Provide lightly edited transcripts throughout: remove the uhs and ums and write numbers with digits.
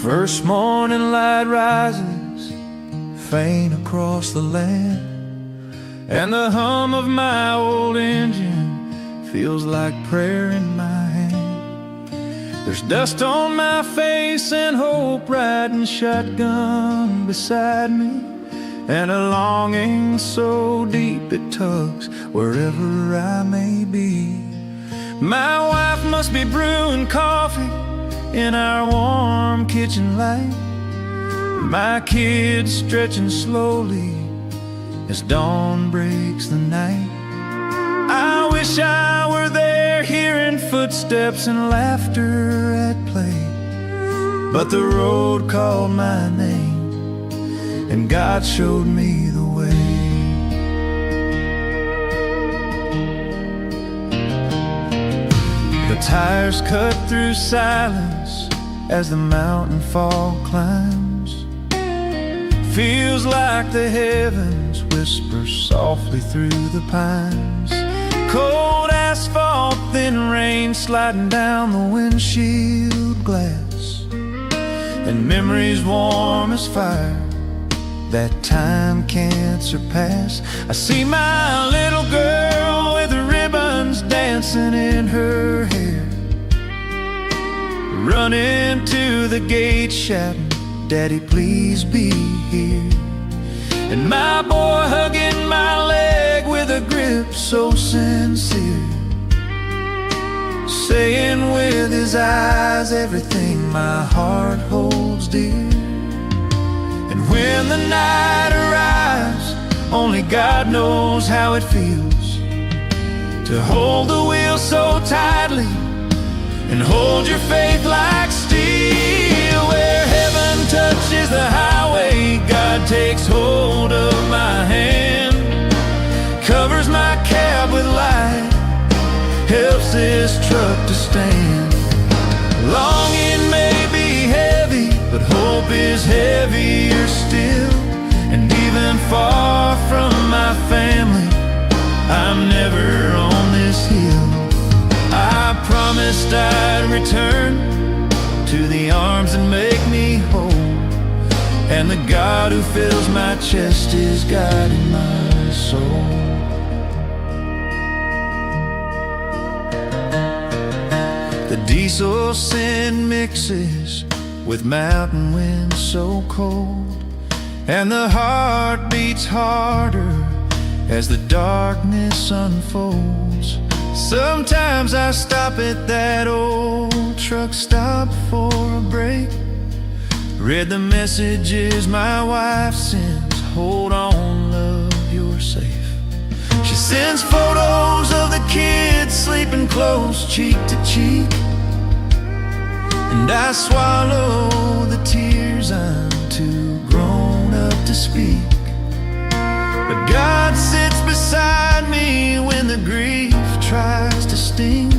First morning light rises faint across the land, and the hum of my old engine feels like prayer in my hand. There's dust on my face and hope riding shotgun beside me, and a longing so deep it tugs wherever I may be. My wife must be brewing coffee in our warm kitchen light, my kids stretching slowly as dawn breaks the night. I wish I were there hearing footsteps and laughter at play, but the road called my name and God showed me the way. The tires cut through silence as the mountain fog climbs. Feels like the heavens whisper softly through the pines. Cold asphalt, thin rain sliding down the windshield glass, and memories warm as fire that time can't surpass. I see my little girl with the ribbons dancing in her hair, running to the gate shouting, "Daddy, please be here." And my boy hugging my leg with a grip so sincere, saying with his eyes everything my heart holds dear. And when the night arrives, only God knows how it feels to hold the wheel so tightly and hold your faith like steel. Where heaven touches the highway, God takes hold of my hand, covers my cab with light, helps this truck to stand. Longing may be heavy, but hope is heavier still. And even far from my family, I'm never on this hill. I promised I'd return to the arms that make me whole, and the God who fills my chest is guiding my soul. The diesel sin mixes with mountain winds so cold, and the heart beats harder as the darkness unfolds. Sometimes I stop at that old truck stop for a break, read the messages my wife sends, "Hold on, love, you're safe." She sends photos of the kids sleeping close, cheek to cheek, and I swallow the tears, I'm too grown up to speak. But God sits beside me when the grief tries to sting,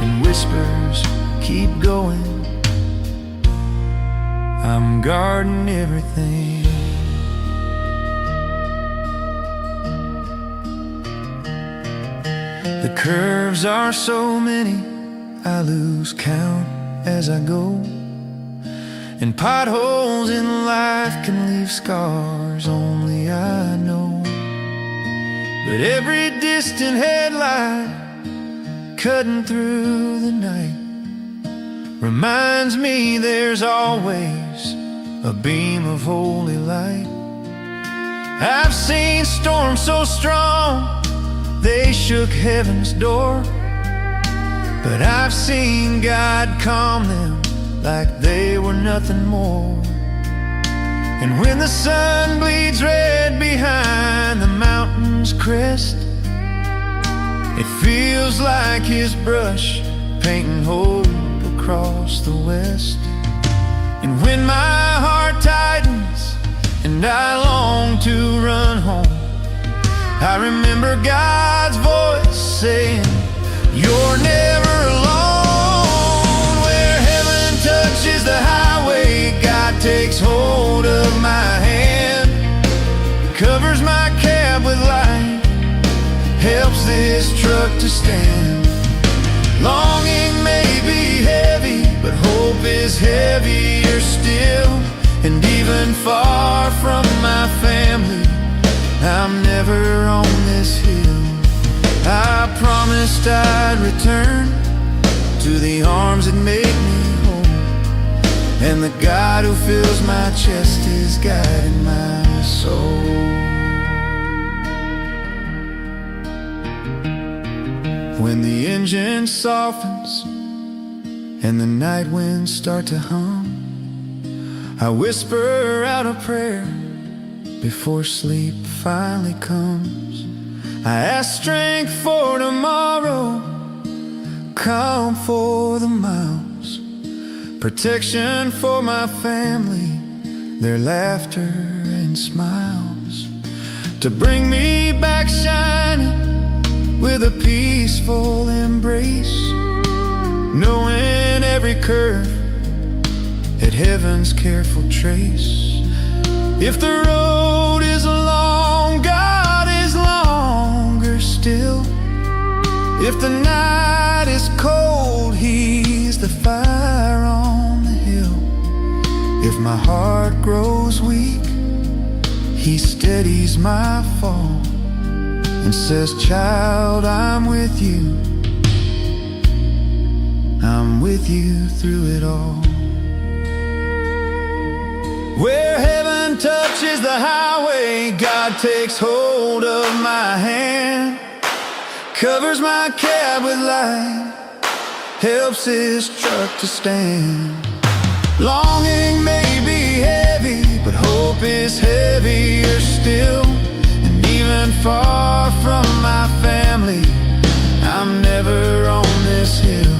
and whispers, "Keep going, I'm guarding everything." The curves are so many, I lose count as I go, and potholes in life can leave scars only I know. But every distant headlight cutting through the night reminds me there's always a beam of holy light. I've seen storms so strong they shook heaven's door, but I've seen God calm them like they were nothing more. And when the sun bleeds red behind the mountain's crest, it feels like his brush painting hope across the west. And when my heart tightens and I long to run home, I remember God's voice saying, "You're never alone." Where heaven touches the highway, God takes hold of my hand, covers my cab with light, helps this truck to stand. Longing may be heavy, but hope is is heavier still. And even far from my family, I'm never on this hill. I promised I'd return to the arms that make me whole, and the God who fills my chest is guiding my soul. When the engine softens and the night winds start to hum, I whisper out a prayer before sleep finally comes. I ask strength for tomorrow, calm for the miles, protection for my family, their laughter and smiles, to bring me back shining with a peaceful embrace, knowing every curve at heaven's careful trace. If the road is long, God is longer still. If the night is cold, He's the fire on the hill. If my heart grows weak, He steadies my fall and says, child, I'm with you. I'm with you through it all. Where heaven touches the highway, God takes hold of my hand, covers my cab with light, helps His truck to stand. Longing may be heavy, but hope is heavier still. And even far from my family, I'm never on this hill.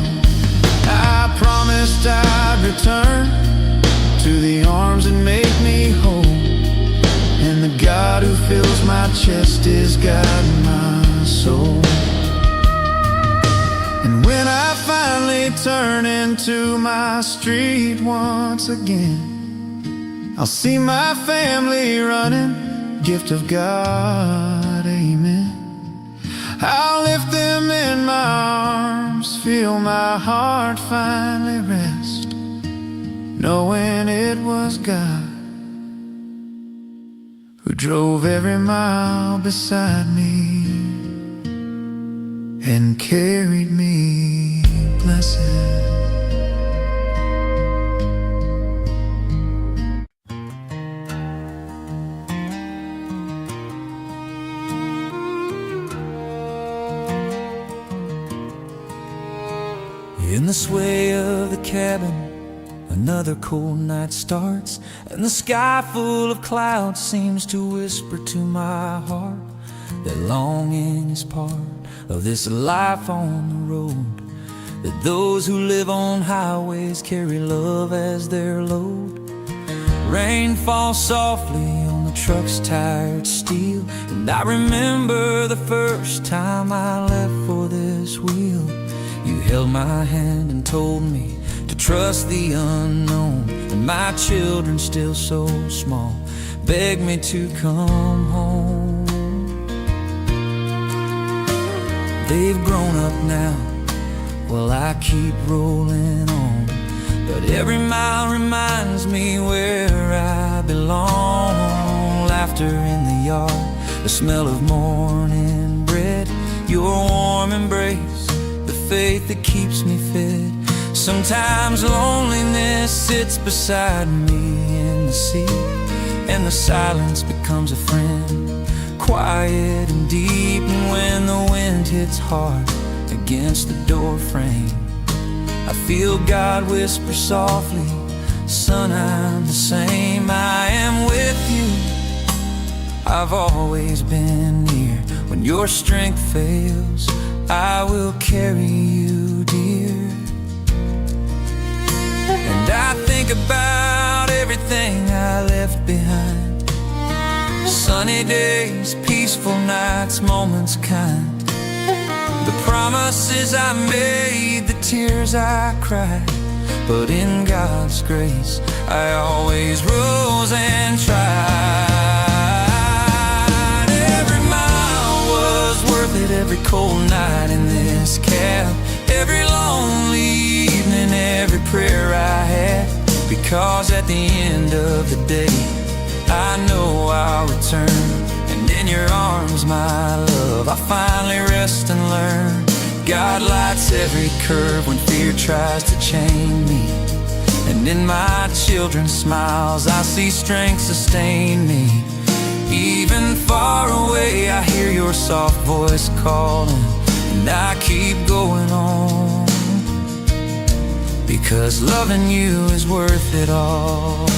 I promised I'd return to the arms that make me whole, and the God who fills my chest is guiding my soul. And when I finally turn into my street once again, I'll see my family running, gift of God, amen. I'll lift them in my arms, feel my heart finally rest, knowing it was God who drove every mile beside me and carried me blessed. In the sway of the cabin, another cold night starts, and the sky full of clouds seems to whisper to my heart that longing is part of this life on the road, that those who live on highways carry love as their load. Rain falls softly on the truck's tired steel, and I remember the first time I left for this wheel. You held my hand and told me to trust the unknown, and my children, still so small, begged me to come home. They've grown up now, well, I keep rolling on, but every mile reminds me where I belong. Laughter in the yard, the smell of morning bread, your warm embrace, the faith that keeps me fed. Sometimes loneliness sits beside me in the seat, and the silence becomes a friend, quiet and deep. And when the wind hits hard against the door frame, I feel God whisper softly, son, I'm the same. I am with you, I've always been near. When your strength fails, I will carry you, dear. And I think about everything I left behind, sunny days, peaceful nights, moments kind, the promises I made, the tears I cried. But in God's grace, I always rose and tried. Every mile was worth it, every cold night in this cab, every lonely evening, every prayer I had. 'cause at the end of the day I know I'll return, and in your arms, my love, I finally rest and learn. God lights every curve when fear tries to chain me, and in my children's smiles I see strength sustain me. Even far away I hear your soft voice calling, and I keep going on, because loving you is worth it all.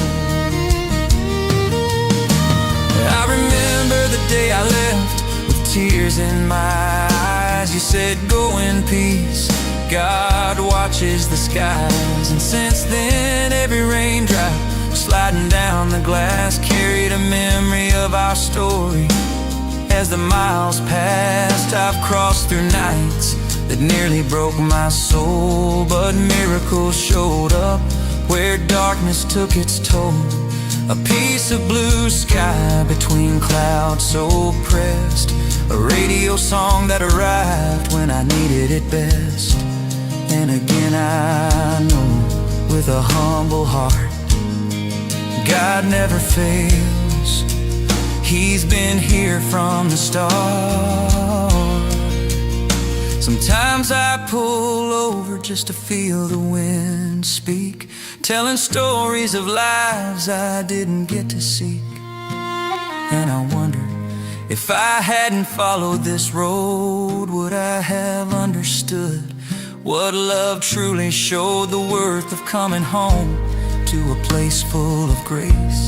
I remember the day I left with tears in my eyes. You said, go in peace, God watches the skies. And since then every raindrop sliding down the glass carried a memory of our story. As the miles passed, I've crossed through nights that nearly broke my soul, but miracles showed up where darkness took its toll. A piece of blue sky between clouds so pressed, a radio song that arrived when I needed it best. And again I know with a humble heart, God never fails. He's been here from the start. Sometimes I pull over just to feel the wind speak, telling stories of lives I didn't get to seek. And I wonder, if I hadn't followed this road, would I have understood what love truly showed? The worth of coming home to a place full of grace,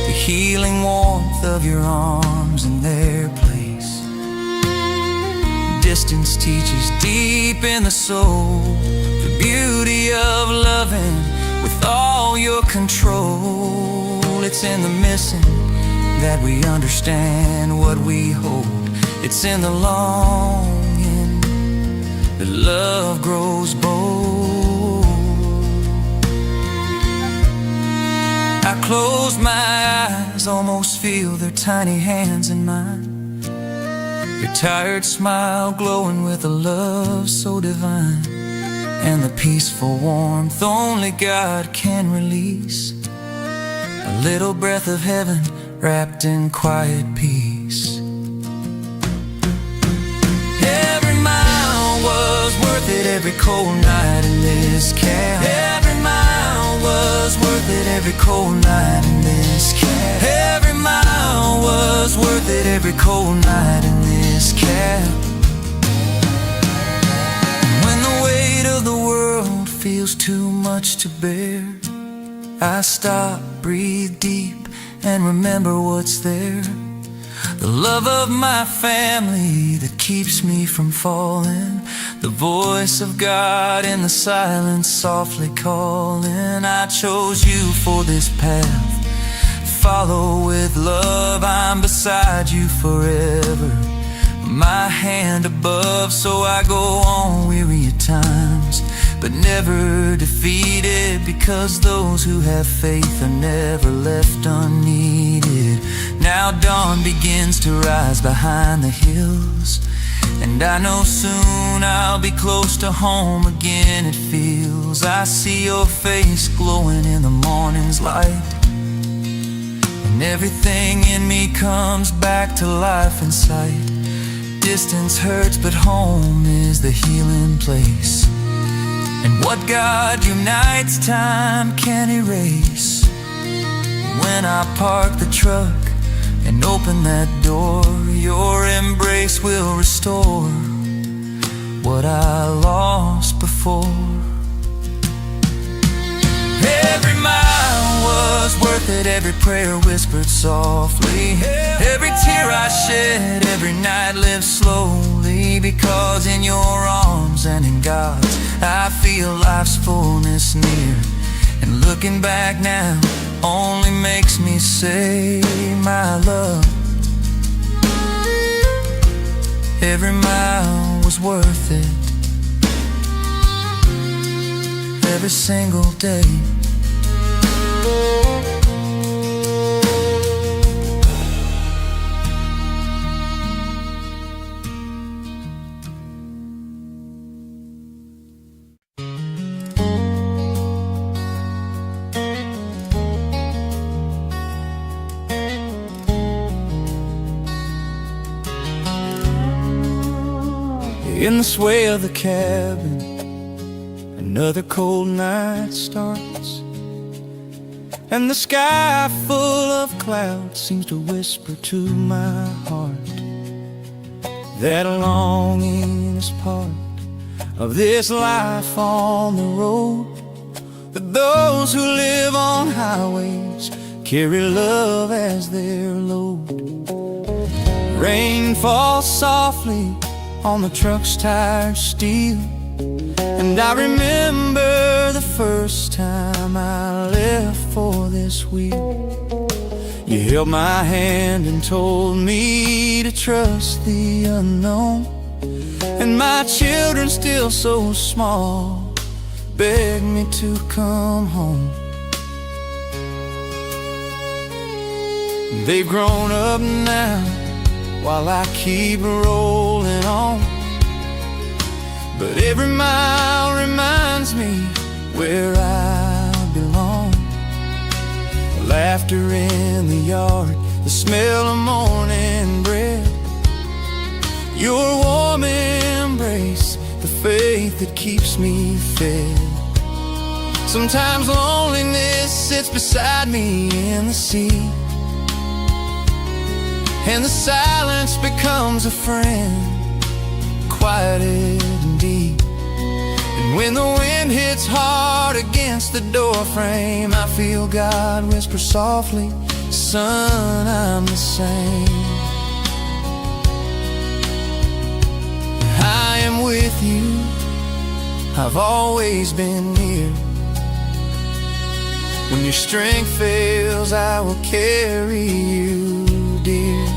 the healing warmth of your arms in their place. Distance teaches deep in the soul the beauty of loving with all your control. It's in the missing that we understand what we hold. It's in the longing that love grows bold. I close my eyes, almost feel their tiny hands in mine, your tired smile glowing with a love so divine, and the peaceful warmth only God can release. A little breath of heaven wrapped in quiet peace. Every mile was worth it, every cold night in this camp. Every mile was worth it, every cold night in this camp. Every mile was worth it, every cold night in this camp. When the weight of the world feels too much to bear, I stop, breathe deep, and remember what's there. The love of my family that keeps me from falling, the voice of God in the silence softly calling. I chose you for this path, follow with love. I'm beside you forever, my hand above, so I go on weary at times, but never defeated, because those who have faith are never left unneeded. Now dawn begins to rise behind the hills, and I know soon I'll be close to home again. It feels, I see your face glowing in the morning's light, and everything in me comes back to life in sight. Distance hurts, but home is the healing place, and what God unites, time can erase. When I park the truck and open that door, your embrace will restore what I lost before. Every mile was worth it, every prayer whispered softly, every tear I shed, every night lived slowly, because in your arms and in God's I feel life's fullness near. And looking back now only makes me say, my love, every mile was worth it, every single day. In the sway of the cabin, another cold night starts, and the sky full of clouds seems to whisper to my heart that longing is part of this life on the road, that those who live on highways carry love as their load. Rain falls softly on the truck's tired steel, and I remember the first time I left for this wheel. You held my hand and told me to trust the unknown, and my children, still so small, begged me to come home. They've grown up now while I keep rolling on, but every mile reminds me where I belong. Laughter in the yard, the smell of morning bread, your warm embrace, the faith that keeps me fed. Sometimes loneliness sits beside me in the sea, and the silence becomes a friend, quieted and deep. And when the wind hits hard against the door frame, I feel God whisper softly, son, I'm the same. I am with you, I've always been near. When your strength fails, I will carry you, dear.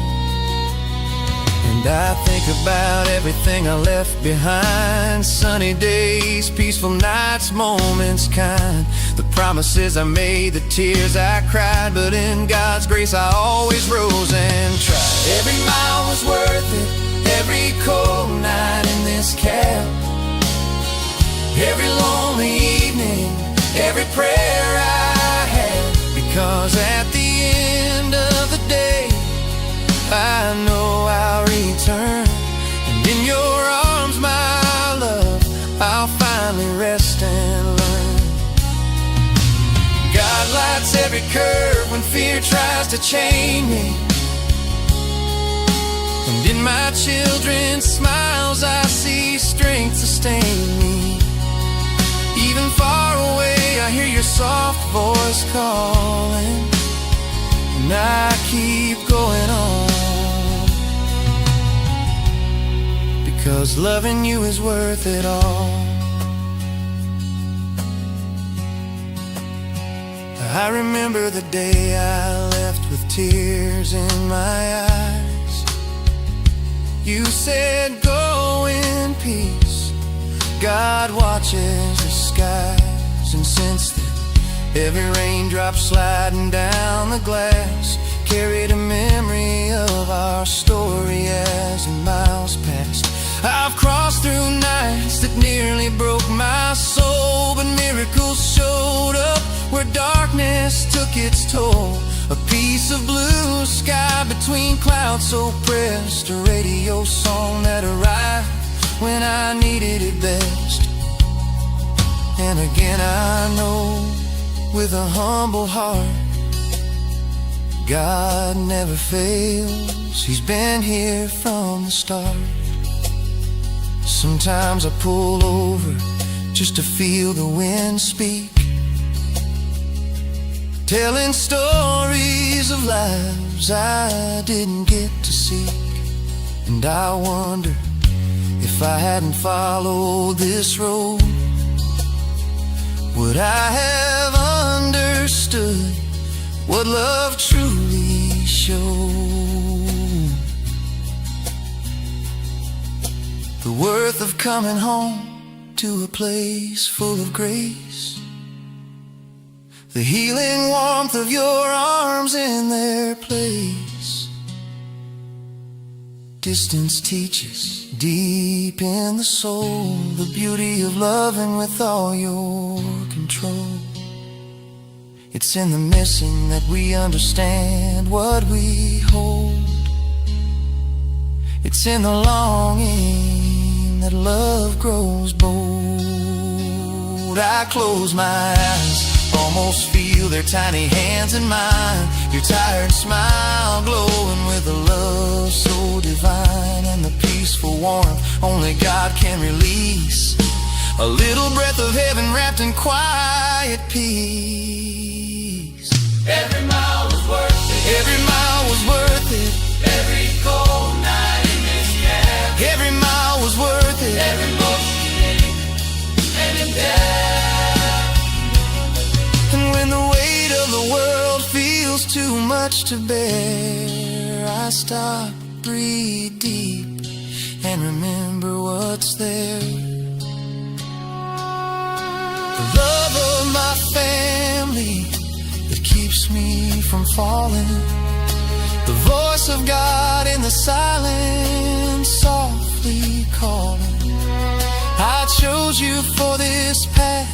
And I think about everything I left behind, sunny days, peaceful nights, moments kind, the promises I made, the tears I cried, but in God's grace I always rose and tried. Every mile was worth it, every cold night in this cab, every lonely evening, every prayer I had, because at the end of the day I know I'll return, and in your arms, my love, I'll finally rest and learn. God lights every curve when fear tries to chain me, and in my children's smiles I see strength sustain me. Even far away I hear your soft voice calling, and I keep going on, because loving you is worth it all. I remember the day I left with tears in my eyes. You said, go in peace, God watches the skies. And since then, every raindrop sliding down the glass carried a memory of our story as the miles passed. I've crossed through nights that nearly broke my soul, but miracles showed up where darkness took its toll. A piece of blue sky between clouds so pressed, a radio song that arrived when I needed it best. And again I know, with a humble heart, God never fails, He's been here from the start. Sometimes I pull over just to feel the wind speak, telling stories of lives I didn't get to seek. And I wonder, if I hadn't followed this road, would I have understood what love truly showed? The worth of coming home to a place full of grace, the healing warmth of your arms in their place. Distance teaches deep in the soul the beauty of loving with all your control. It's in the missing that we understand what we hold. It's in the longing that love grows bold. I close my eyes, almost feel their tiny hands in mine. Your tired smile glowing with a love so divine, and the peaceful warmth only God can release. A little breath of heaven wrapped in quiet peace. Every mile was worth it. Every mile was worth it. Every cold night in this cab. Every mile was worth it. Every motion and in death. And when the weight of the world feels too much to bear, I stop, breathe deep, and remember what's there. The love of my family that keeps me from falling. The voice of God in the silence softly calling. I chose you for this path,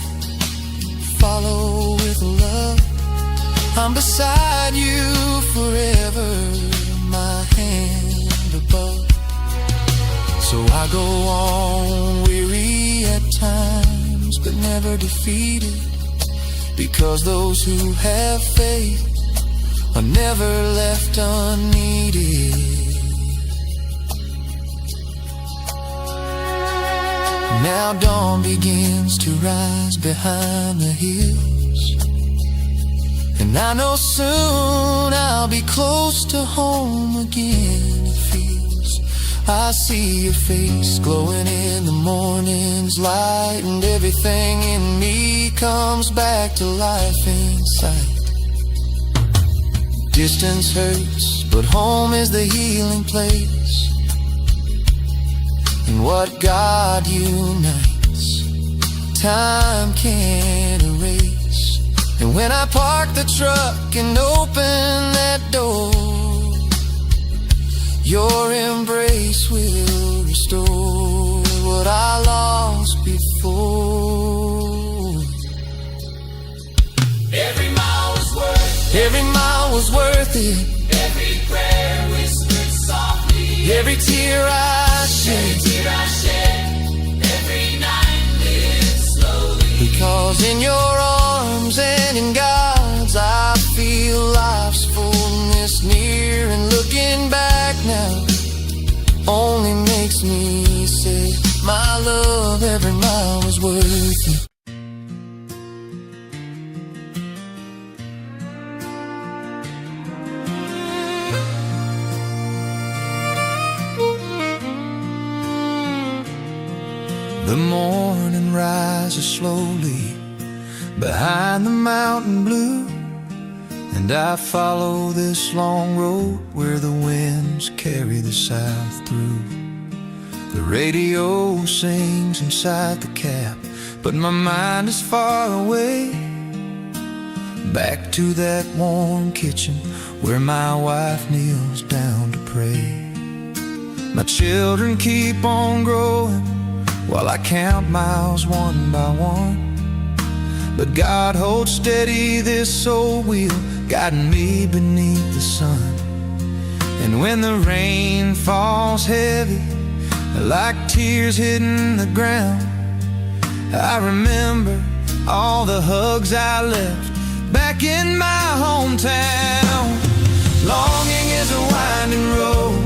follow with love. I'm beside you forever, my hand above. So I go on weary at times, but never defeated, because those who have faith are never left unneeded. Now dawn begins to rise behind the hills, and I know soon I'll be close to home again. It feels I see your face glowing in the morning's light, and everything in me comes back to life inside. Distance hurts, but home is the healing place, and what God unites, time can't erase. And when I park the truck and open that door, your embrace will restore what I lost before. Every mile was worth it. Every mile was worth it. Every prayer whispered softly. Every tear I shed. Every tear I shed. Every night lived slowly. Because in your arms and in God's, I feel life's fullness near. And looking back now only makes me say, my love, every mile was worth it. The morning rises slowly behind the mountain blue, and I follow this long road where the winds carry the south through. The radio sings inside the cab, but my mind is far away, back to that warm kitchen where my wife kneels down to pray. My children keep on growing while I count miles one by one, but God holds steady this old wheel, guiding me beneath the sun. And when the rain falls heavy, like tears hitting the ground, I remember all the hugs I left back in my hometown. Longing is a winding road,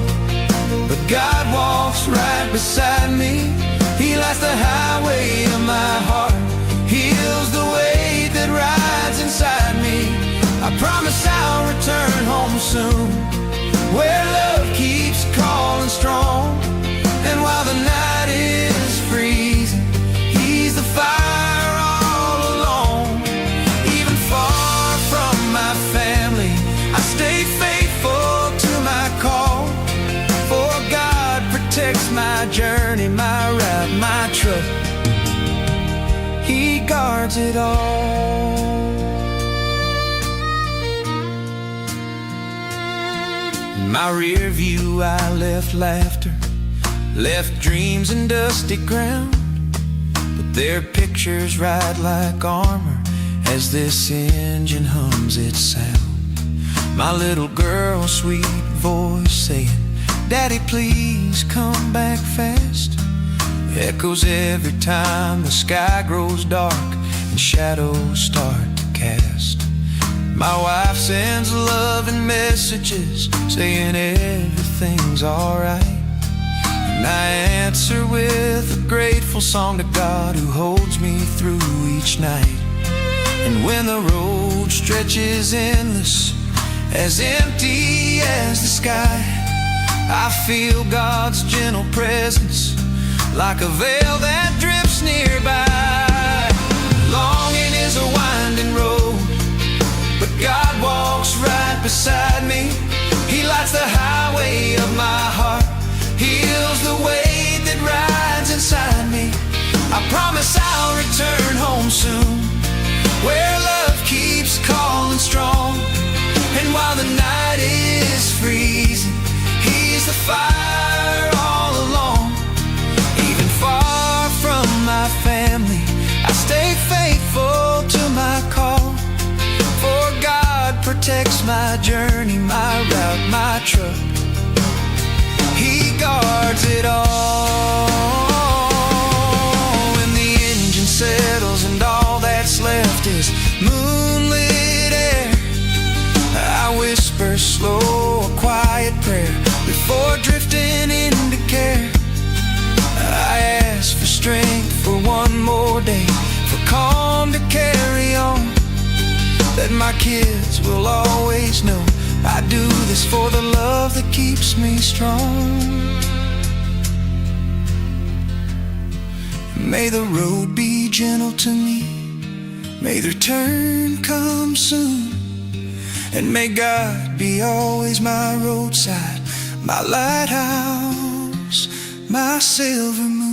but God walks right beside me. He lights the highway of my heart, heals the weight that rides inside me. I promise I'll return home soon, where love keeps calling strong. And while the night is freezing, He's the fire all along. Even far from my family, I stay faithful to my call. For God protects my journey, my route, my truck. He guards it all. In my rear view I left laughter, left dreams in dusty ground, but their pictures ride like armor as this engine hums its sound. My little girl's sweet voice saying, Daddy, please come back fast. echoes every time the sky grows dark and shadows start to cast. My wife sends loving messages saying everything's alright, and I answer with a grateful song to God who holds me through each night. And when the road stretches endless, as empty as the sky, I feel God's gentle presence like a veil that drips nearby. Longing is a winding road, but God walks right beside me. He lights the highway of my heart, heals the weight that rides inside me. I promise I'll return home soon, where love keeps calling strong. And while the night is freezing, He's the fire all along. Even far from my family, I stay faithful to my call. For God protects my journey, my route, my truck. He guards it all. When the engine settles and all that's left is moonlit air, I whisper slow, a quiet prayer before drifting into care. I ask for strength for one more day, for calm to carry on, that my kids will always know I do this for the love that keeps me strong. May the road be gentle to me, may the return come soon, and may God be always my roadside, my lighthouse, my silver moon.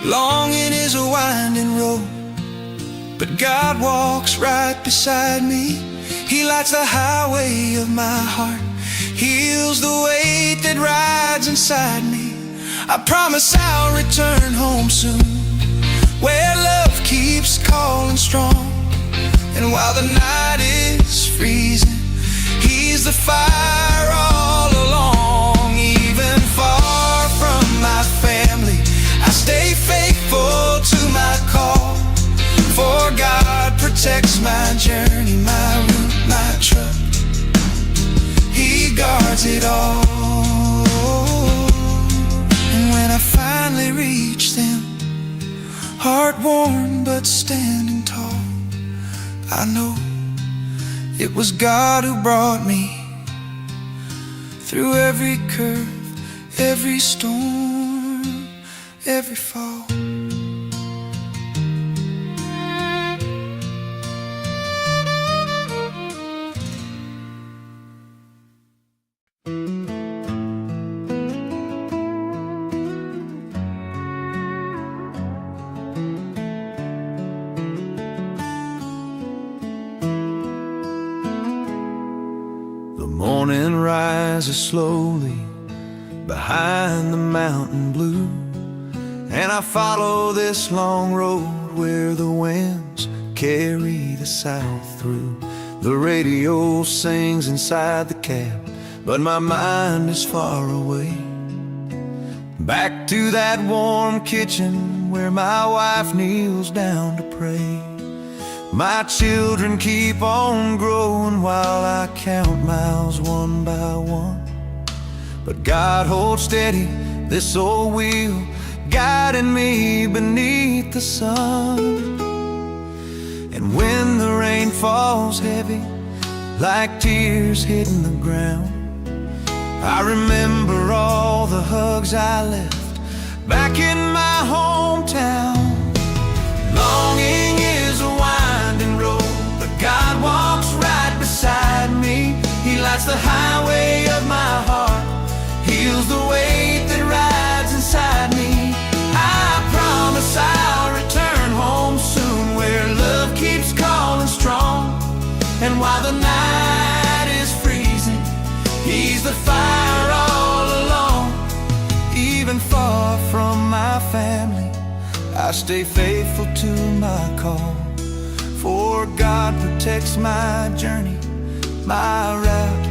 Longing is a winding road, but God walks right beside me. He lights the highway of my heart, heals the weight that rides inside me. I promise I'll return home soon, where love keeps calling strong. And while the night is freezing, He's the fire all along. Even far from my family, I stay faithful to my call. For God protects my journey, my route, my truck. He guards it all. And when I finally reach them, heart worn but standing tall, I know it was God who brought me through every curve, every storm, every fall. The morning rises slowly behind the mountain blue, and I follow this long road where the winds carry the south through. The radio sings inside the cab, but my mind is far away, back to that warm kitchen where my wife kneels down to pray. My children keep on growing while I count miles one by one, but God holds steady this old wheel, guiding me beneath the sun. And when the rain falls heavy like tears hitting the ground, I remember all the hugs I left back in my hometown. Longing is a winding road, but God walks right beside me. He lights the highway of my heart, heals the weight that rides inside me. I promise I'll return home soon, where love keeps calling strong. And while the night is freezing, He's the fire all along. Even far from my family, I stay faithful to my call. For God protects my journey, my route,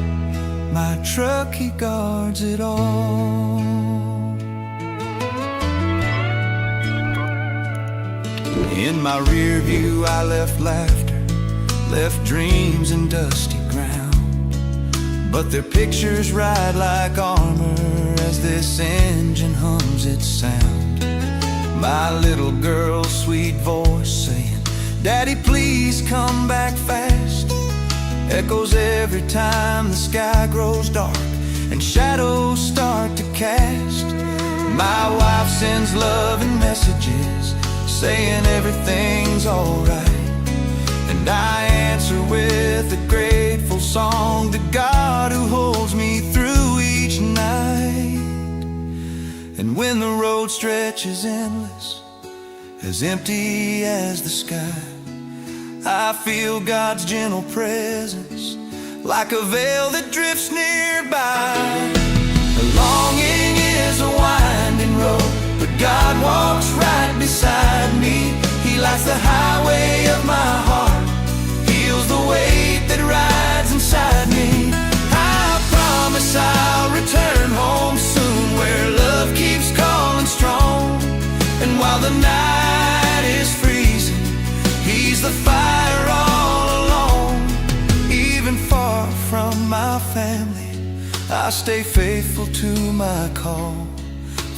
my truck, he guards it all. In my rear view I left laughter, left dreams in dusty ground, but their pictures ride like armor as this engine hums its sound. My little girl's sweet voice saying, "Daddy, please come back fast," echoes every time the sky grows dark and shadows start to cast. My wife sends loving messages saying everything's alright, and I answer with a grateful song to God who holds me through each night. And when the road stretches endless, as empty as the sky, I feel God's gentle presence like a veil that drifts nearby. The longing is a winding road, but God walks right beside me. He lights the highway of my heart, heals the weight that rides inside me. I promise I'll return home soon, where love keeps calling strong. And while the night is freezing, He's the fire all alone. Even far from my family, I stay faithful to my call.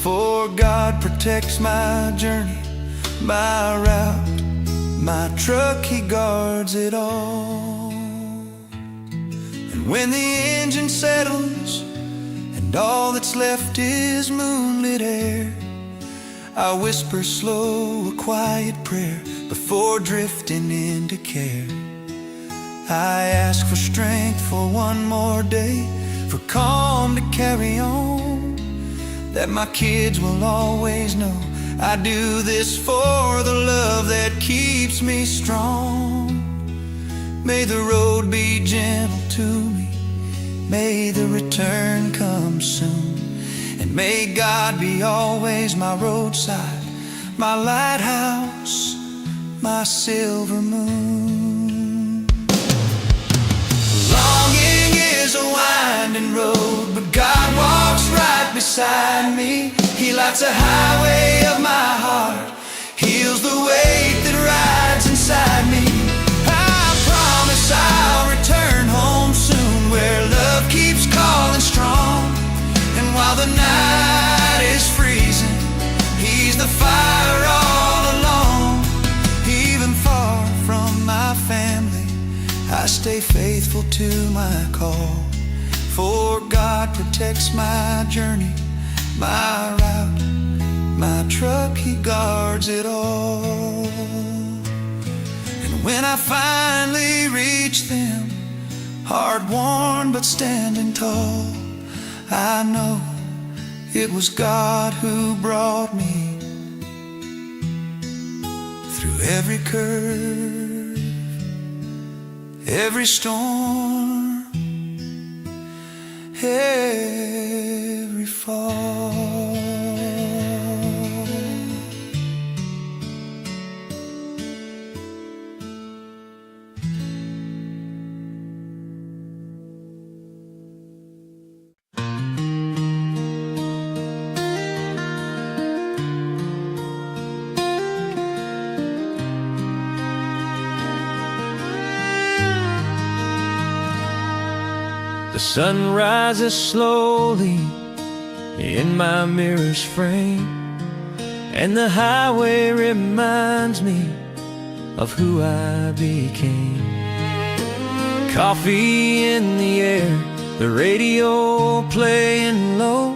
For God protects my journey, my route, my truck, He guards it all. And when the engine settles and all that's left is moonlit air, I whisper slow, a quiet prayer before drifting into care. I ask for strength for one more day, for calm to carry on, that my kids will always know I do this for the love that keeps me strong. May the road be gentle to me, may the return come soon, and may God be always my roadside, my lighthouse, my silver moon. Longing is a winding road, but God walks right beside me. He lights a highway of my heart, heals the weight that rides inside me. I promise I'll return home soon, where love keeps calling strong. And while the night is freezing, He's the fire all along. Even far from my family, I stay faithful to my call. For God protects my journey, my route, my truck, He guards it all. And when I finally reach them, hard-worn but standing tall, I know it was God who brought me through every curve, every storm, every fall. The sun rises slowly in my mirror's frame, and the highway reminds me of who I became. Coffee in the air, the radio playing low,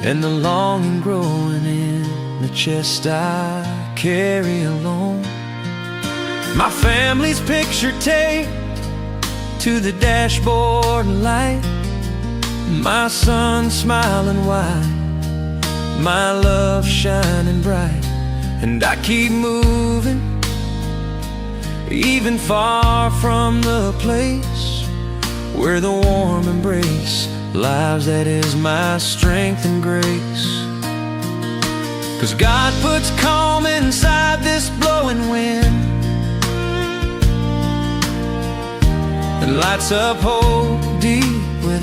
and the longing growing in the chest I carry alone. My family's picture taped to the dashboard light, my son smiling wide, my love shining bright. And I keep moving, even far from the place where the warm embrace lives, that is my strength and grace. 'Cause God puts calm inside this blowing wind, and lights up hope deep within.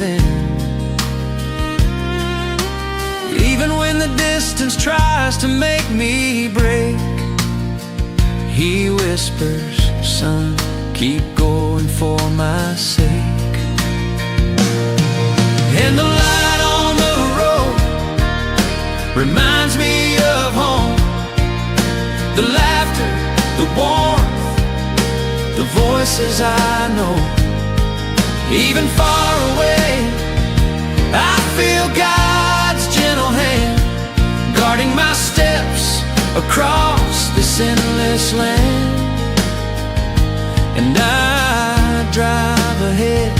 distance tries to make me break, He whispers, son, keep going for my sake. And the light on the road reminds me of home, the laughter, the warmth, the voices I know. Even far away, I feel God's gentle hand guarding my steps across this endless land. And I drive ahead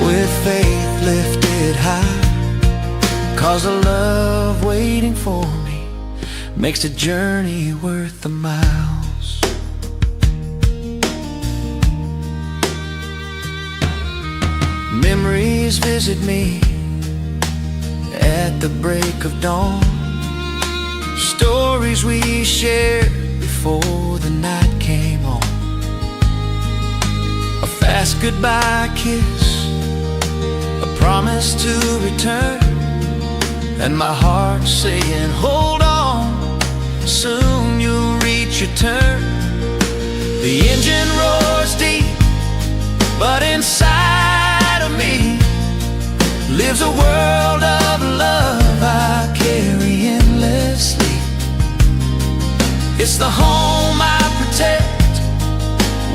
with faith lifted high, 'cause the love waiting for me makes the journey worth the miles. Memories visit me at the break of dawn, stories we shared before the night came on. A fast goodbye kiss, a promise to return, and my heart saying, hold on, soon you'll reach your turn. The engine roars deep, but inside of me lives a world of love I carry endlessly. It's the home I protect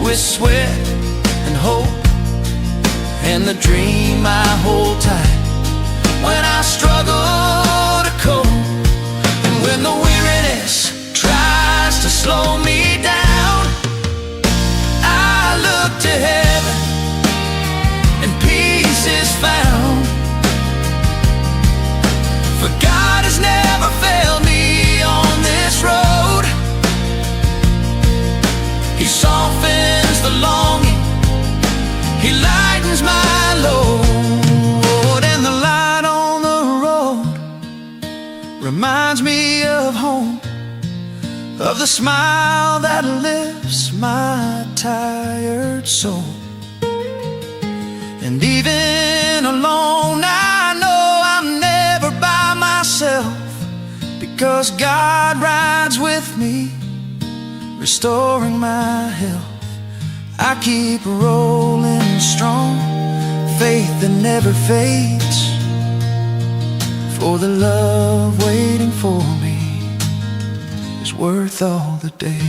with sweat and hope, and the dream I hold tight when I struggle to cope. And when the weariness tries to slow me down, I look to heaven and peace is found. For God has never failed me on this road. He softens the longing, He lightens my load. And the light on the road reminds me of home, of the smile that lifts my tired soul. And even alone, I know I'm never by myself, because God rides with me, restoring my health. I keep rolling strong, faith that never fades, for the love waiting for me is worth all the days.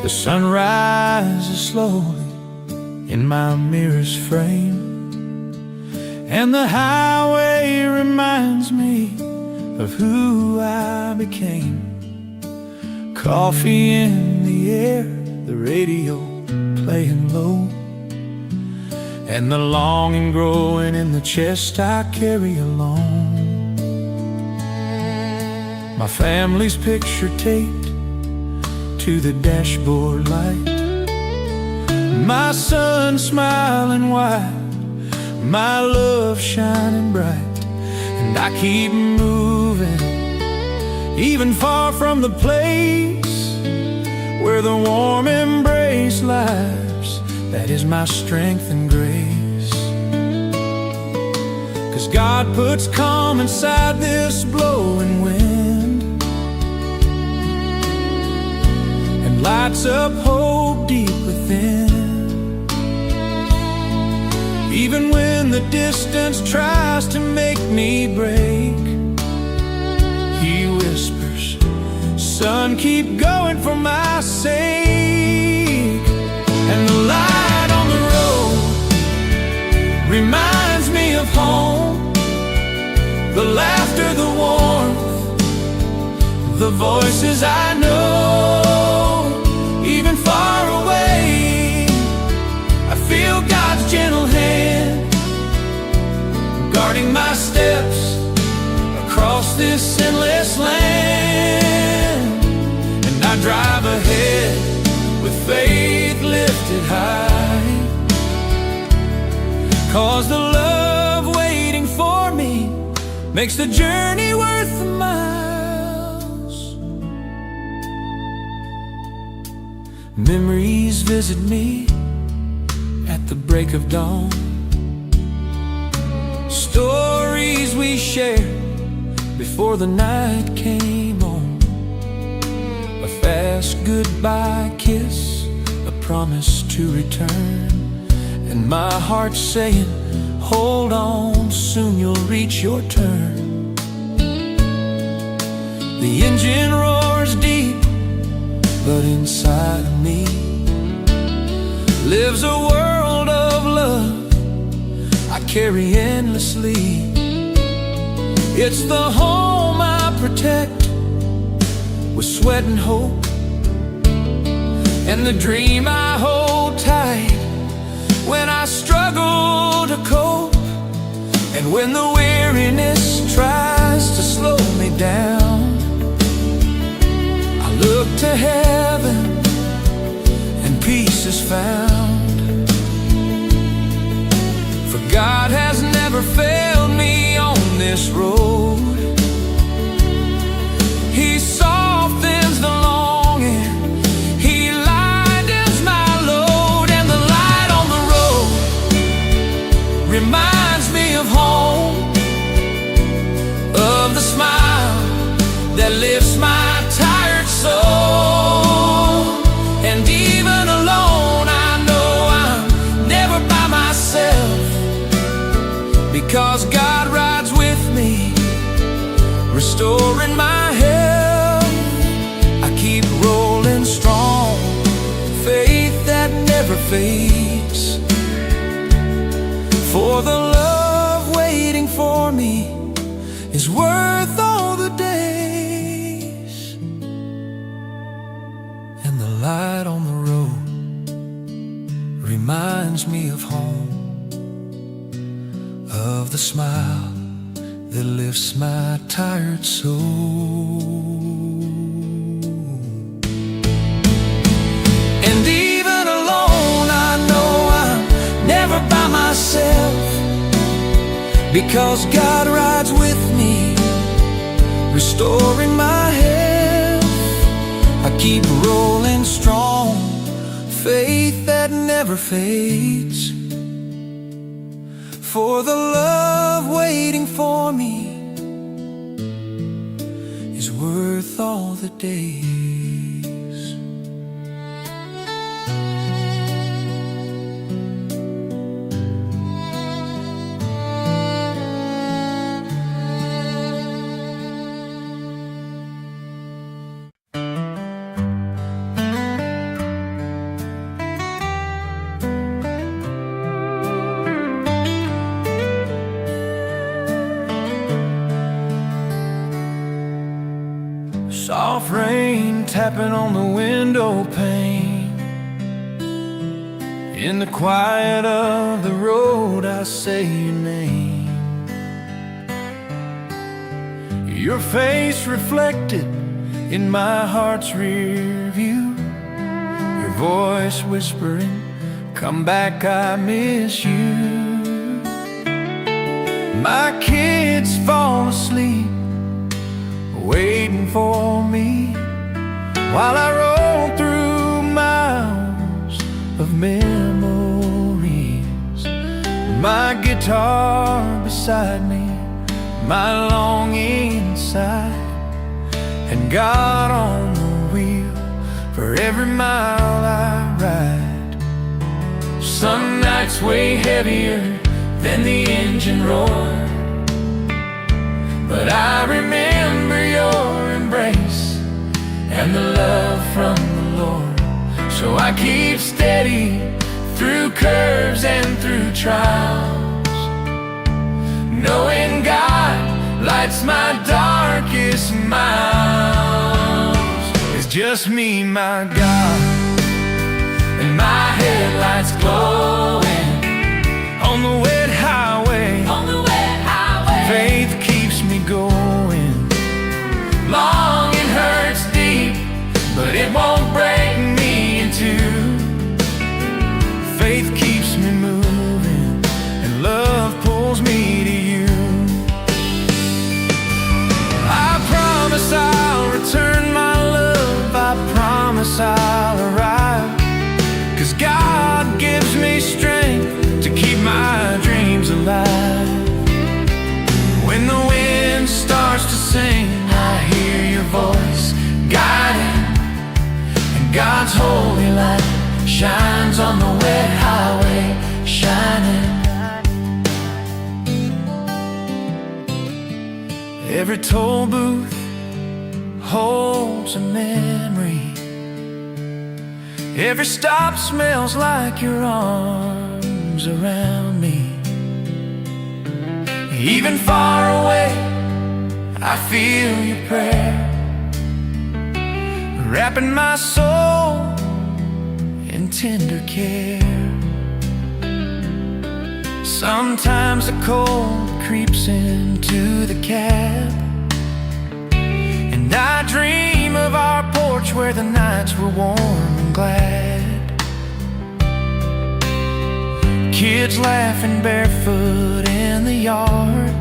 The sun rises slowly in my mirror's frame, and the highway reminds me of who I became. Coffee in the air, the radio playing low, and the longing growing in the chest I carry alone. My family's picture taped to the dashboard light, my son smiling wide, my love shining bright. And I keep moving, even far from the place where the warm embrace lies. That is my strength and grace, 'cause God puts calm inside this blowing wind, lights up hope deep within. Even when the distance tries to make me break, He whispers, son, keep going for my sake. And the light on the road reminds me of home, the laughter, the warmth, the voices I know, even far away. I feel God's gentle hand guarding my steps across this endless land. And I drive ahead with faith lifted high, 'cause the love waiting for me makes the journey worth the miles. Memories visit me at the break of dawn, stories we shared before the night came on. A fast goodbye kiss, a promise to return, and my heart saying, hold on, soon you'll reach your turn. The engine roars deep, but inside of me lives a world of love I carry endlessly. It's the home I protect with sweat and hope, and the dream I hold tight when I struggle to cope. And when the weariness tries to slow me down, I look to heaven and peace is found. For God has never failed me on this road. He softens the longing, He lightens my load, and the light on the road reminds me of home, of the smile that lifts my tired soul. And even alone I know I'm never by myself, because God rides with me, restoring my health. I keep rolling strong, faith that never fades. For the love waiting for me is worth all the days. And the light on the road reminds me of home, of the smile that lifts my tired soul. And even alone I know I'm never by myself, because God rides with me, restoring my health. I keep rolling strong, faith that never fades. For the love waiting for me is worth all the days. Soft rain tapping on the window pane. In the quiet of the road I say your name. Your face reflected in my heart's rear view, your voice whispering, come back, I miss you. My kids fall asleep waiting for me, while I roll through miles of memories. My guitar beside me, my longing inside, and God on the wheel for every mile I ride. Some nights weigh heavier than the engine roar, but I remember your embrace and the love from the Lord. So I keep steady through curves and through trials, knowing God lights lights my darkest miles. It's just me, my God, and my headlights glowing on the wet highway. On the wet highway. Faith keeps me going. Long and hurts deep, but it won't break me in two. Faith keeps me moving, and love pulls me to you. I promise I'll return my love. I promise I'll arrive, 'cause God gives me strength to keep my dreams alive. When the wind starts to sing, I hear your voice guiding, and God's holy light shines on the wet highway, shining. Every toll booth holds a memory. Every stop smells like your arms around me. Even far away, I feel your prayer, wrapping my soul in tender care. Sometimes the cold creeps into the cab, and I dream of our porch where the nights were warm and glad. Kids laughing barefoot in the yard,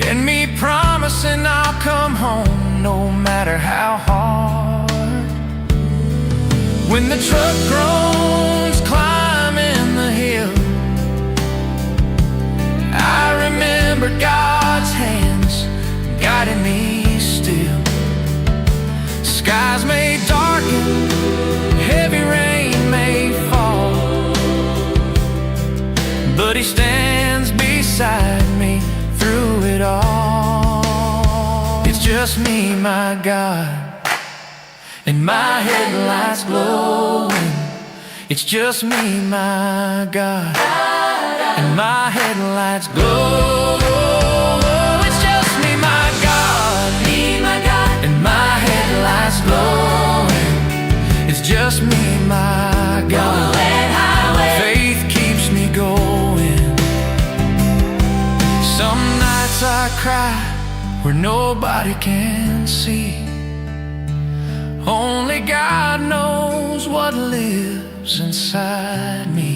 and me promising I'll come home no matter how hard. When the truck groans climbing the hill, I remember God's hands guiding me still. Skies may darken, heavy rain may fall, but He stands beside me through it all. It's just me, my God, and my headlights glowing. It's just me, my God, and my headlights glow. It's just me, my God, and my headlights glowing. It's just me, my God. Faith keeps me going. Some nights I cry where nobody can see. Only God knows what lives inside me.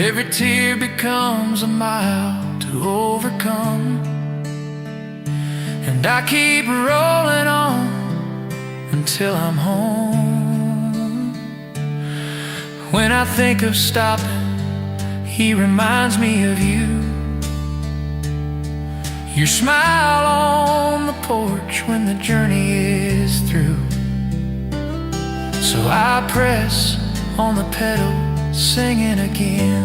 Every tear becomes a mile to overcome, and I keep rolling on until I'm home. When I think of stopping, He reminds me of you. Your smile on the porch when the journey is through. So I press on the pedal, singing again.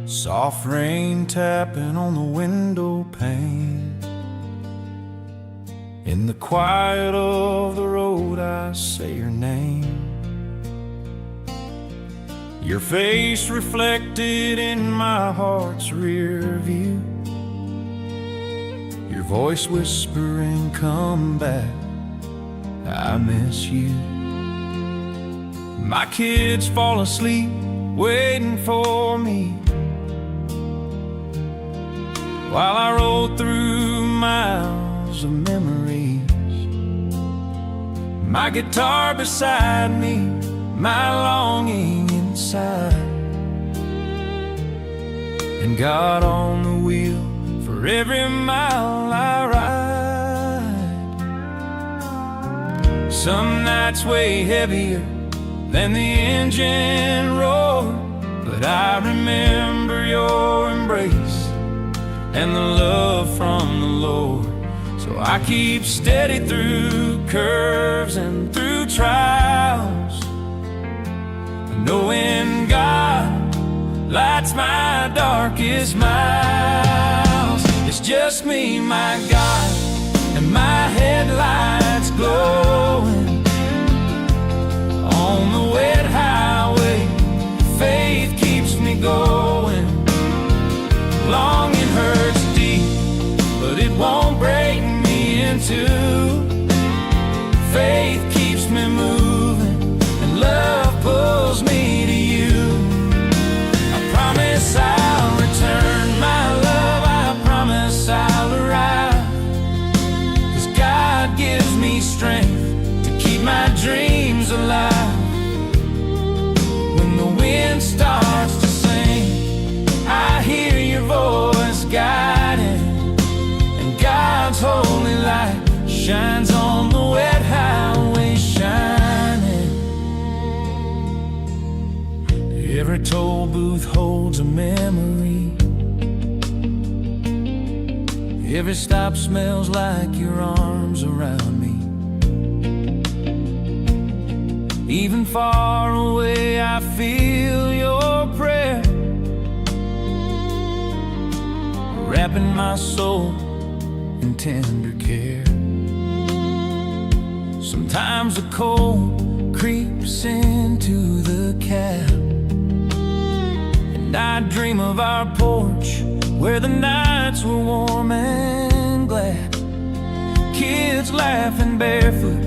Soft rain tapping on the window pane. In the quiet of the road I say your name. Your face reflected in my heart's rear view. Your voice whispering, come back, I miss you. My kids fall asleep waiting for me, while I roll through miles of memories. My guitar beside me, my longing inside, and God on the wheel for every mile I ride. Some nights weigh heavier than the engine roar, but I remember your embrace and the love from the Lord. So I keep steady through curves and through trials, knowing God lights my darkest miles. It's just me, my God, and my headlights glowing on the wet highway. Faith keeps me going. Longing hurts deep, but it won't break me in two. Faith keeps me moving, and love pulls me to you. I promise I'll return my love, I promise I'll arrive, 'cause God gives me strength to keep my dreams alive. When the wind starts to sing, I hear your voice guiding, and God's holy light shines on the wet highway shining. Every toll booth holds a memory. Every stop smells like your arms around me. Even far away I feel your prayer, wrapping my soul in tender care. Sometimes the cold creeps into the cab, and I dream of our porch where the nights were warm and glad. Kids laughing barefoot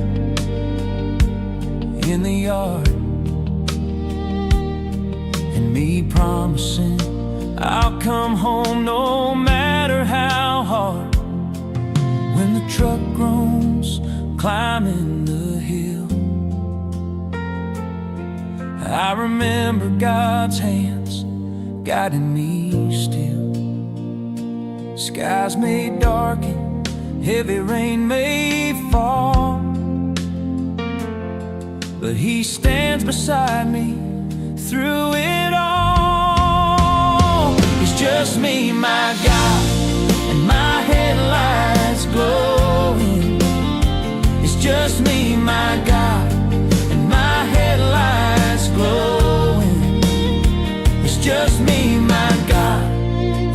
in the yard, and me promising I'll come home no matter how hard. When the truck groans climbing the hill, I remember God's hands guiding me still. Skies may darken, heavy rain may fall, but He stands beside me through it all. It's just me, my God, and my headlights glowing. It's just me, my God, and my headlights glowing. It's just me, my God,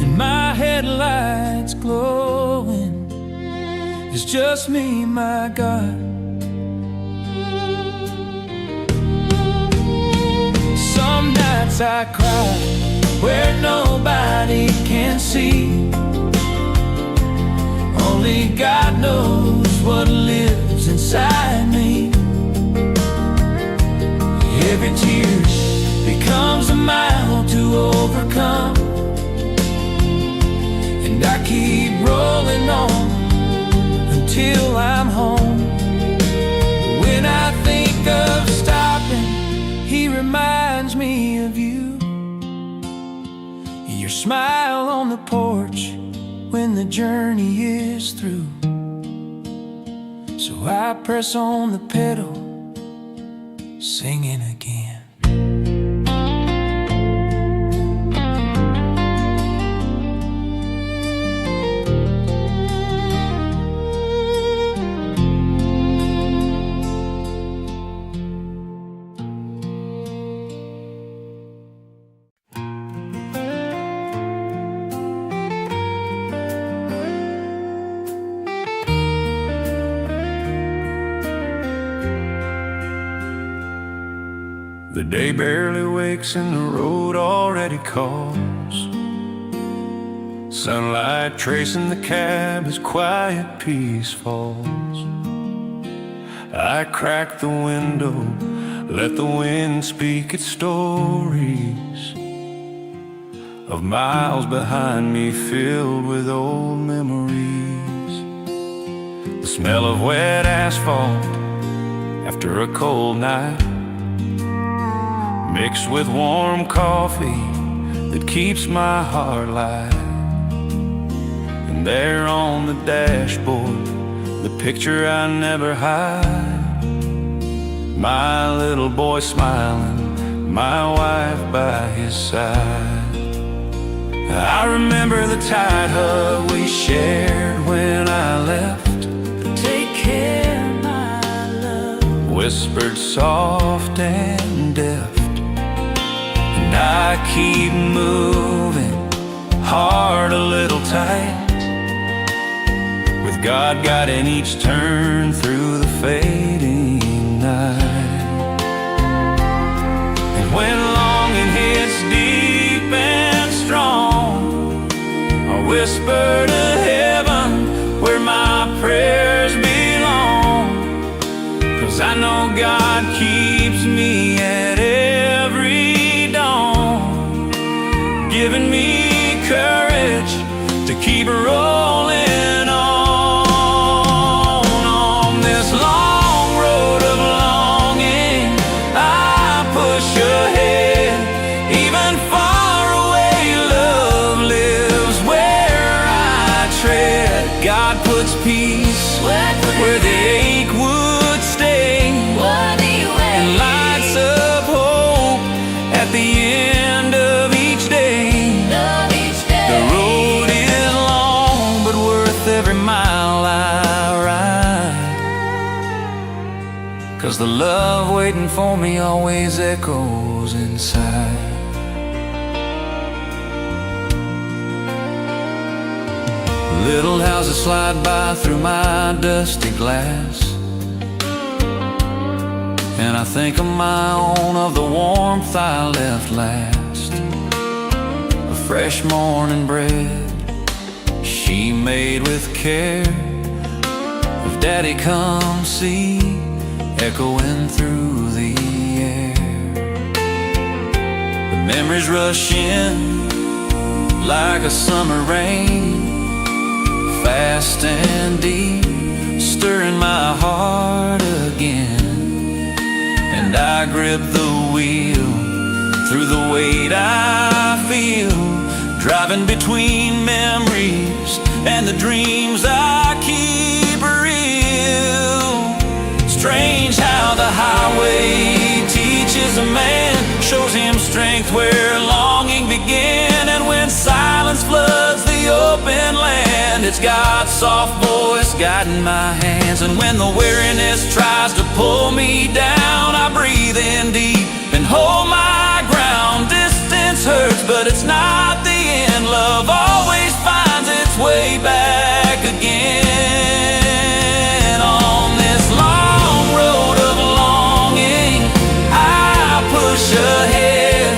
and my headlights glowing. It's just me, my God. Some nights I cry where nobody can see. Only God knows what lives inside me. Every tear becomes a mile to overcome, and I keep rolling on until I'm home. When I think of stopping, He reminds me of you. Your smile on the porch when the journey is through. So I press on the pedal, singing again. The day barely wakes and the road already calls. Sunlight tracing the cab as quiet peace falls. I crack the window, let the wind speak its stories of miles behind me filled with old memories. The smell of wet asphalt after a cold night, mixed with warm coffee that keeps my heart light. And there on the dashboard, the picture I never hide, my little boy smiling, my wife by his side. I remember the tight hug we shared when I left. Take care, my love, whispered soft and deft. I keep moving, heart a little tight, with God guiding each turn through the fading night. And when longing hits deep and strong, I whisper to heaven where my prayers belong, 'cause I know God keeps me at every dawn, giving me courage to keep rolling on this long road of longing. I push ahead, even far away. Love lives where I tread. God puts peace where the ache would stay, and lights up hope at the end of each day. The road is long, but worth every mile I ride, 'cause the love waiting for me always echoes inside. Little houses slide by through my dusty glass, and I think of my own, of the warmth I left last. A fresh morning bread she made with care, of Daddy come see, echoing through the air. The memories rush in like a summer rain, fast and deep, stirring my heart again. And I grip the wheel through the weight I feel, driving between memories and the dreams I keep real. Strange how the highway teaches a man, shows him strength where longing began. And when silence floods the open land, it's God's soft voice guiding my hands. And when the weariness tries to pull me down, I breathe in deep and hold my ground. Distance hurts, but it's not the end. Love always finds its way back again. On this long road of longing, I push ahead,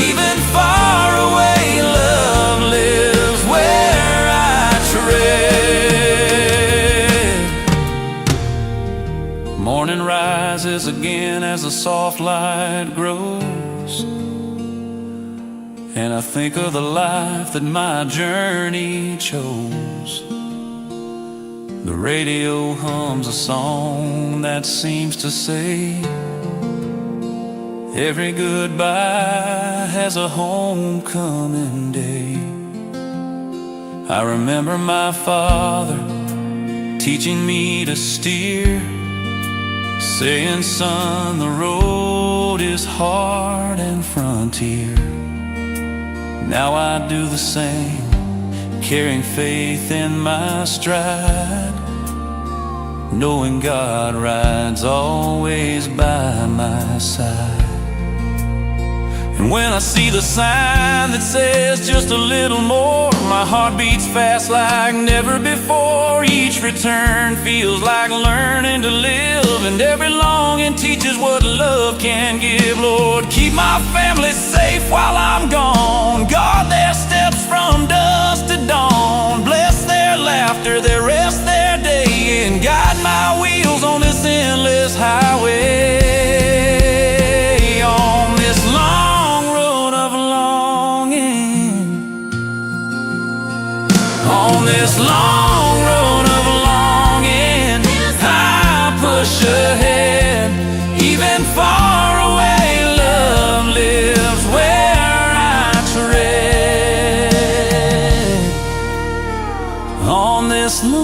even far away. Love lives where I tread. Morning rises again as the soft light grows, and I think of the life that my journey chose. The radio hums a song that seems to say, every goodbye has a homecoming day. I remember my father teaching me to steer, saying, son, the road is hard and frontier. Now I do the same, carrying faith in my stride, knowing God rides always by my side. And when I see the sign that says just a little more, my heart beats fast like never before. Each return feels like learning to live, and every longing teaches what love can give. Lord, keep my family safe while I'm gone. Guard their steps from dusk to dawn. Bless their laughter, their rest, their day, and guide my wheels on this endless highway. On this long road of longing, on this long road of longing, I push ahead, even far away. Love lives where I tread. On this long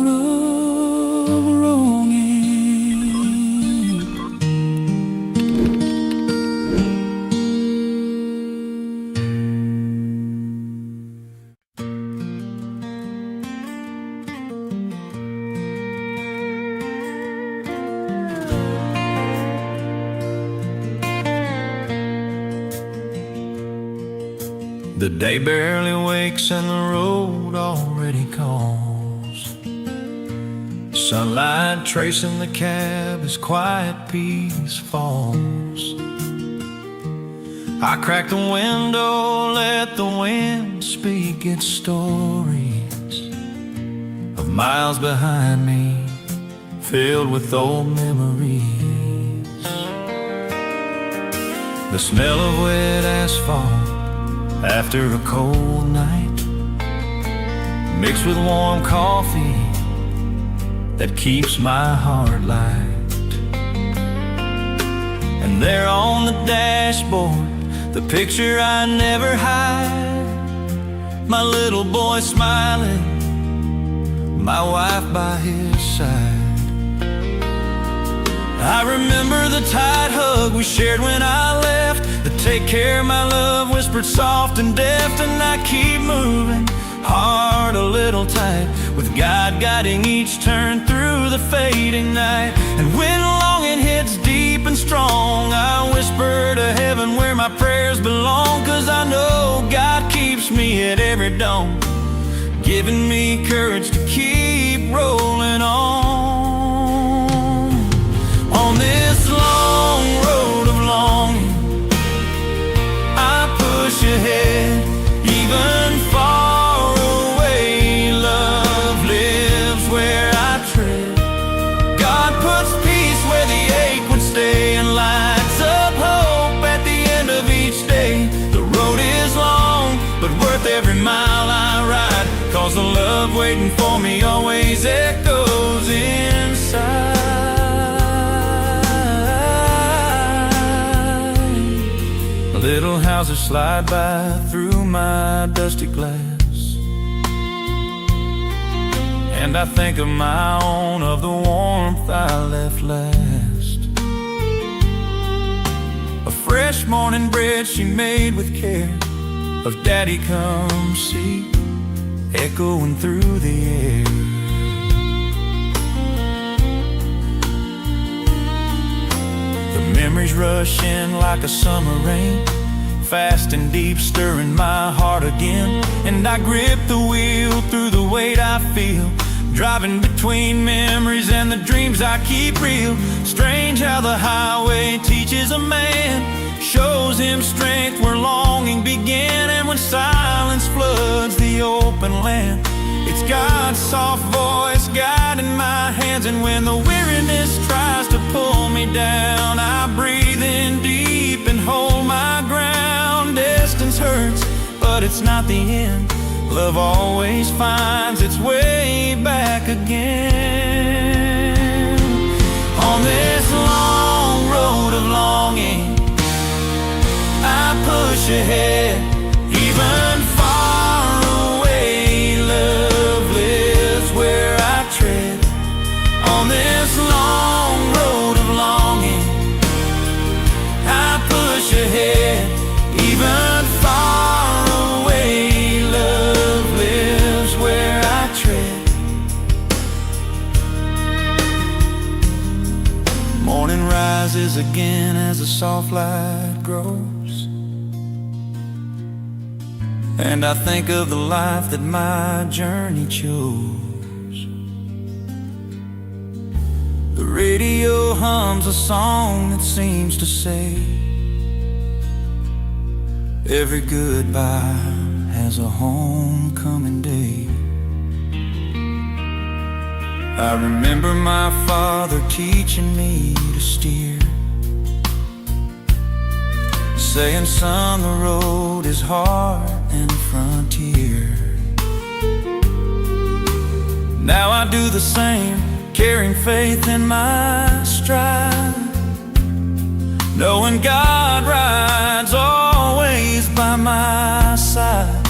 road of longing. The day barely wakes and the road already calls. Sunlight tracing the cab as quiet peace falls. I crack the window, let the wind speak its stories of miles behind me, filled with old memories. The smell of wet asphalt after a cold night, mixed with warm coffee that keeps my heart light. And there on the dashboard, the picture I never hide, my little boy smiling, my wife by his side. I remember the tight hug we shared when I left, the take care my love whispered soft and deft. And I keep moving, heart a little tight, with God guiding each turn through the fading night. And when longing hits deep and strong, I whisper to heaven where my prayers belong. 'Cause I know God keeps me at every dawn, giving me courage to keep rolling on. On this long road of longing, I push ahead, even far away. Love lives where I tread. God puts peace where the ache would stay, and lights up hope at the end of each day. The road is long, but worth every mile I ride, 'cause the love waiting for me always echoes inside. Little houses slide by through my dusty glass, and I think of my own, of the warmth I left last. A fresh morning bread she made with care, of Daddy come see, echoing through the air. The memories rush in like a summer rain, fast and deep, stirring my heart again. And I grip the wheel through the weight I feel, driving between memories and the dreams I keep real. Strange how the highway teaches a man, shows him strength where longing began. And when silence floods the open land, it's God's soft voice guiding my hands. And when the weariness tries to pull me down, I breathe in deep and hold my ground. Distance hurts, but it's not the end. Love always finds its way back again. On this long road of longing, I push ahead, even far away. Love lives where I tread. On this long road of longing, I push ahead, even far away. Love lives where I tread. Morning rises again as the soft light grows, and I think of the life that my journey chose. The radio hums a song that seems to say, every goodbye has a homecoming day. I remember my father teaching me to steer, saying, son, the road is hard and a frontier. Now I do the same, carrying faith in my stride, knowing God rides always by my side.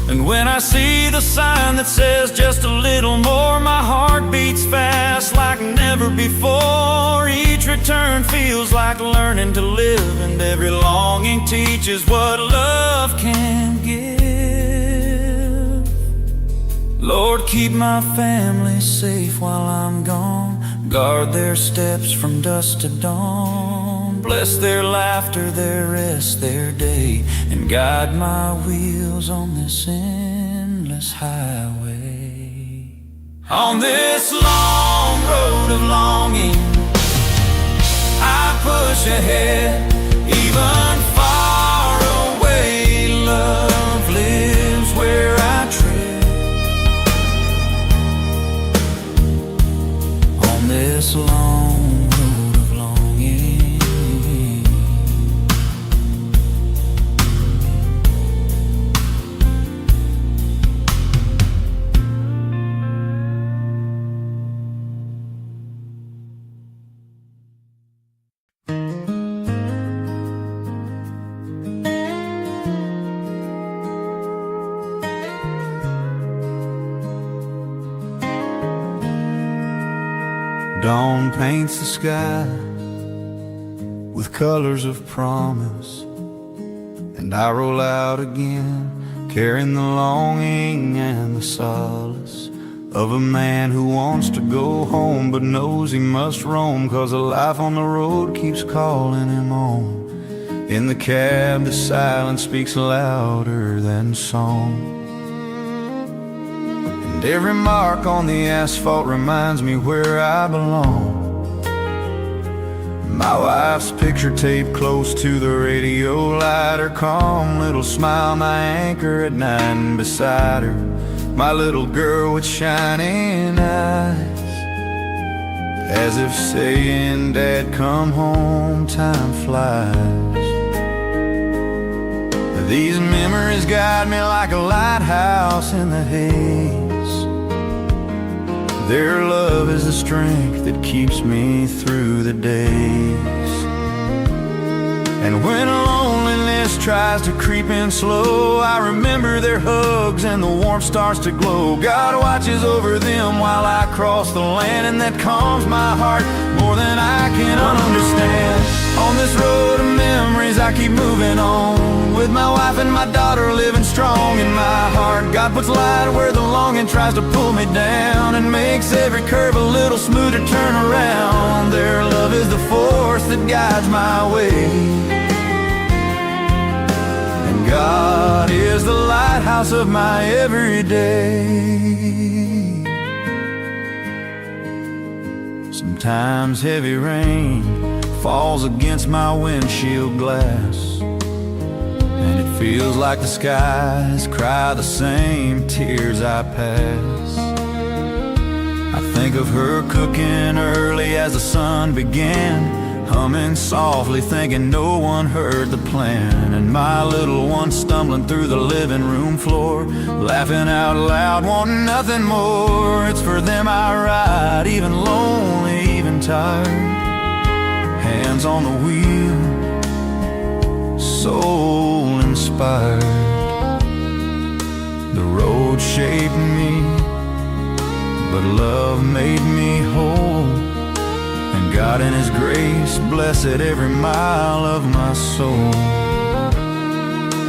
And when I see the sign that says just a little more, my heart beats fast like never before. Each return feels like learning to live, and every longing teaches what love can give. Lord, keep my family safe while I'm gone, guard their steps from dusk to dawn. bless their laughter, their rest, their day, and guide my wheels on this endless highway. On this long road of longing, I push ahead, even far away. Love lives where I tread. On this long road of longing, dawn paints the sky with colors of promise, and I roll out again, carrying the longing and the solace of a man who wants to go home but knows he must roam, 'cause a life on the road keeps calling him on. In the cab the silence speaks louder than song, and every mark on the asphalt reminds me where I belong. My wife's picture tape close to the radio light, her calm little smile, my anchor at night, and beside her, my little girl with shining eyes, as if saying, Dad, come home, time flies. These memories guide me like a lighthouse in the haze. Their love is the strength that keeps me through the days. And when loneliness tries to creep in slow, I remember their hugs and the warmth starts to glow. God watches over them while I cross the land, and that calms my heart more than I can understand. On this road of memories I keep moving on, with my wife and my daughter living strong in my heart. God puts light where the longing tries to pull me down, and makes every curve a little smoother turn around. Their love is the force that guides my way, and God is the lighthouse of my everyday. Sometimes heavy rain falls against my windshield glass, and it feels like the skies cry the same tears I pass. I think of her cooking early as the sun began, humming softly, thinking no one heard the plan, and my little one stumbling through the living room floor, laughing out loud, wanting nothing more. It's for them I ride, even lonely, even tired, hands on the wheel, soul inspired. The road shaped me, but love made me whole, and God in His grace blessed every mile of my soul.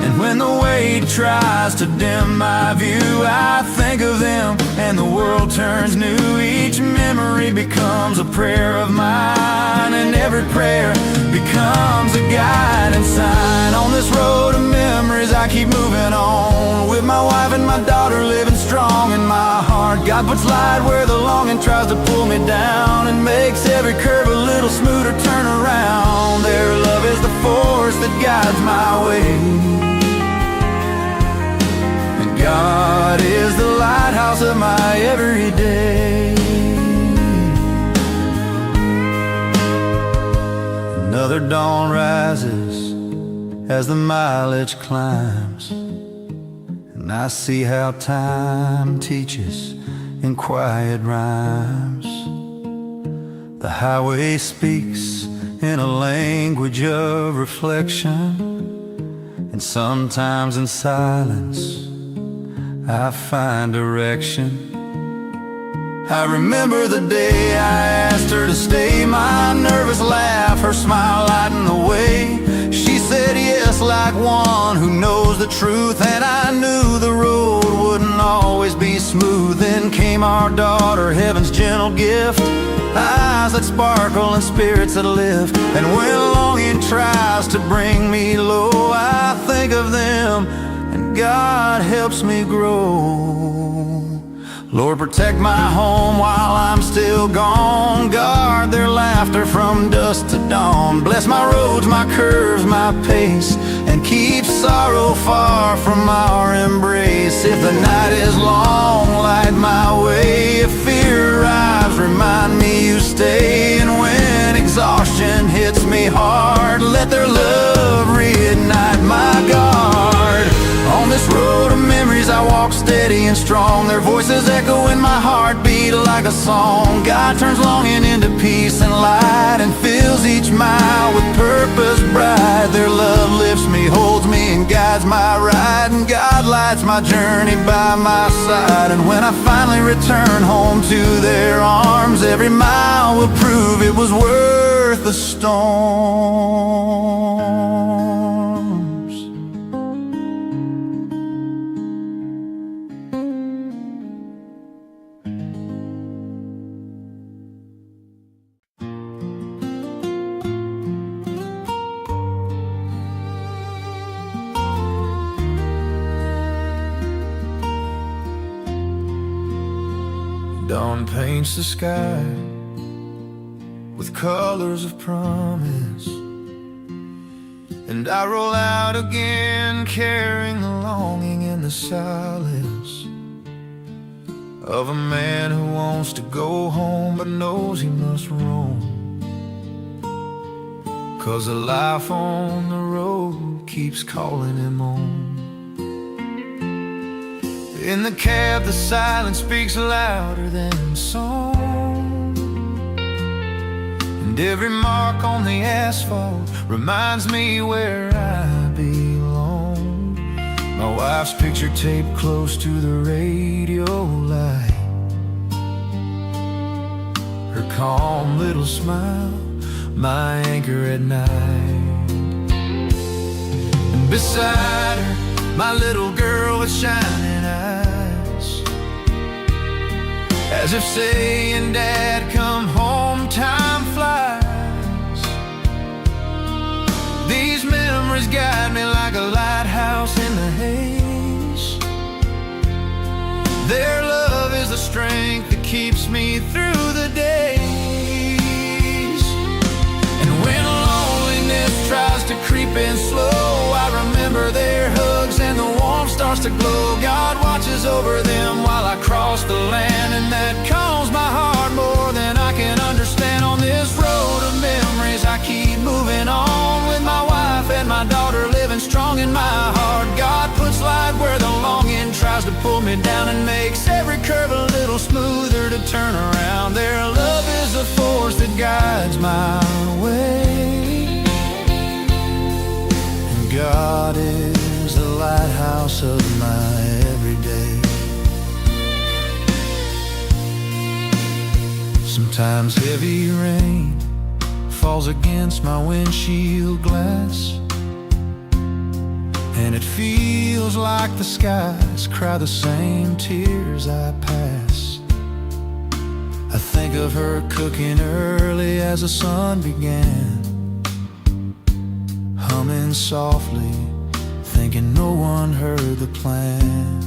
And when the weight tries to dim my view, I think of them and the world turns new. Each memory becomes a prayer of mine, and every prayer becomes a guiding sign. On this road of memories I keep moving on, with my wife and my daughter living strong in my heart. God puts light where the longing tries to pull me down, and makes every curve a little smoother turn around. Their love is the force that guides my way, and God is the lighthouse of my everyday. Another dawn rises as the mileage climbs, and I see how time teaches in quiet rhymes. The highway speaks in a language of reflection, and sometimes in silence I find direction. I remember the day I asked her to stay, my nervous laugh, her smile lighting the way. She said yes like one who knows the truth, and I knew the road wouldn't always be smooth. Then came our daughter, heaven's gentle gift, eyes that sparkle and spirits that lift. And when longing tries to bring me low, I think of them and God helps me grow. Lord, protect my home while I'm still gone. Guard their laughter from dusk to dawn. Bless my roads, my curves, my pace, and keep sorrow far from our embrace. If the night is long, light my way. If fear arrives, remind me you stay. And when exhaustion hits me hard, let their love reignite my guard. On this road of memories I walk steady and strong. Their voices echo in my heartbeat like a song. God turns longing into peace and light, and fills each mile with purpose bright. Their love lifts me, holds me, and guides my ride. And God lights my journey by my side. And when I finally return home to their arms, every mile will prove it was worth the storms. Dawn paints the sky with colors of promise, and I roll out again, carrying the longing and the silence of a man who wants to go home but knows he must roam, 'cause the life on the road keeps calling him home. In the cab, the silence speaks louder than song, and every mark on the asphalt reminds me where I belong. My wife's picture taped close to the radio light, her calm little smile, my anchor at night. And beside her, my little girl with shining eyes, as if saying, Dad, come home, time flies. These memories guide me like a lighthouse in the haze. Their love is the strength that keeps me through the days. And when loneliness tries to creep in slow, I remember their hugs and the warmth starts to glow. God watches over them while I cross the land, and that calms my heart more than I can understand. On this road of memories I keep moving on, with my wife and my daughter living strong in my heart. God puts light where the longing tries to pull me down, and makes every curve a little smoother to turn around. Their love is the force that guides my way, and God is the lighthouse of my everyday. Sometimes heavy rain falls against my windshield glass, and it feels like the skies cry the same tears I pass. I think of her cooking early as the sun began, humming softly, thinking no one heard the plan.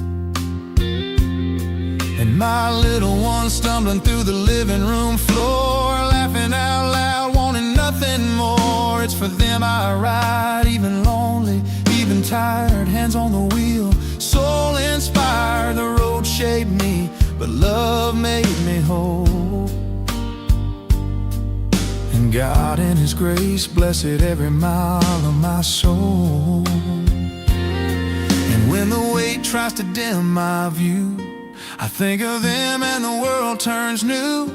And my little one stumbling through the living room floor, laughing out loud, wanting nothing more. It's for them I ride, even lonely, even tired, hands on the wheel, soul inspired. The road shaped me, but love made me whole. And God in His grace blessed every mile of my soul. And when the weight tries to dim my view, I think of them and the world turns new.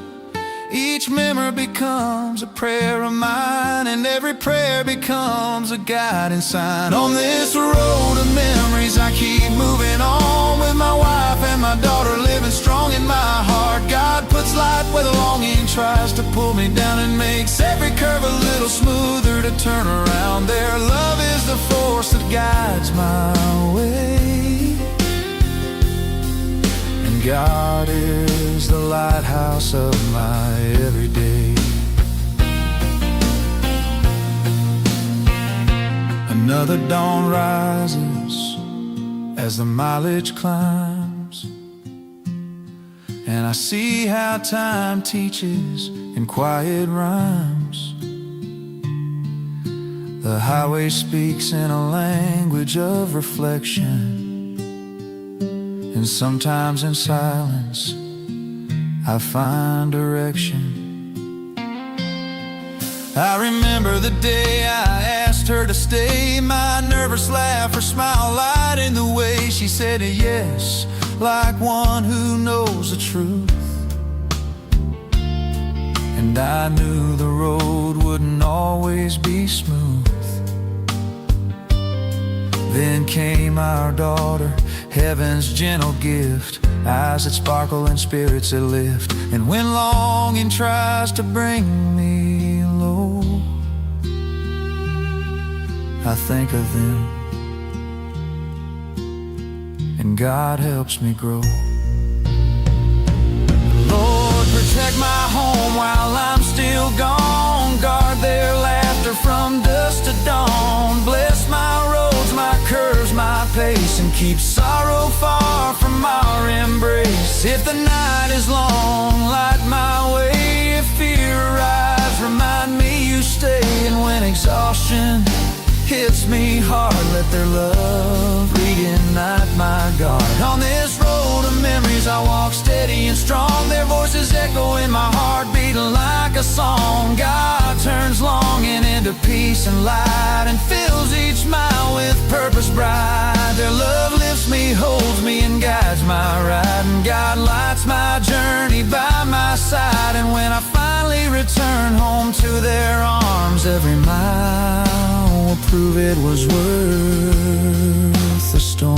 Each memory becomes a prayer of mine, and every prayer becomes a guiding sign. On this road of memories I keep moving on, with my wife and my daughter living strong in my heart. God puts light where the longing tries to pull me down, and makes every curve a little smoother to turn around. Their love is the force that guides my way, and God is the lighthouse of my everyday. Another dawn rises as the mileage climbs, and I see how time teaches in quiet rhymes. The highway speaks in a language of reflection, and sometimes in silence I find direction. I remember the day I asked her to stay, my nervous laugh, her smile light in the way she said yes, like one who knows the truth. And I knew the road wouldn't always be smooth. Then came our daughter, heaven's gentle gift, eyes that sparkle and spirits that lift. And when longing tries to bring me low, I think of them, and God helps me grow. Lord, protect my home while I'm still gone. Guard their laughter from dusk to dawn. Bless my roads, my curves, my pace, and keep sorrow far from our embrace. If the night is long, light my way. If fear arrives, remind me you stay. And when exhaustion hits me hard, let their love reignite my guard. On this road of memories I walk steady and strong. Their voices echo in my heart, beating like a song. God turns longing into peace and light, and fills each mile with purpose bright. Their love lifts me, holds me, and guides my ride. And God lights my journey by my side. And when I finally return home to their arms, every mile will prove it was worth the storms.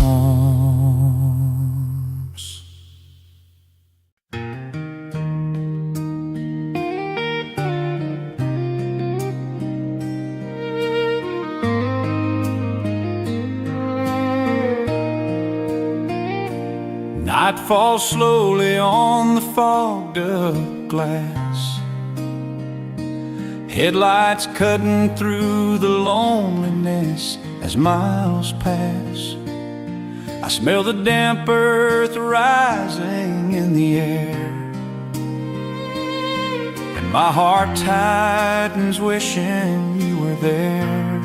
Night falls slowly on the fogged up glass, headlights cutting through the loneliness as miles pass. I smell the damp earth rising in the air, and my heart tightens wishing you were there.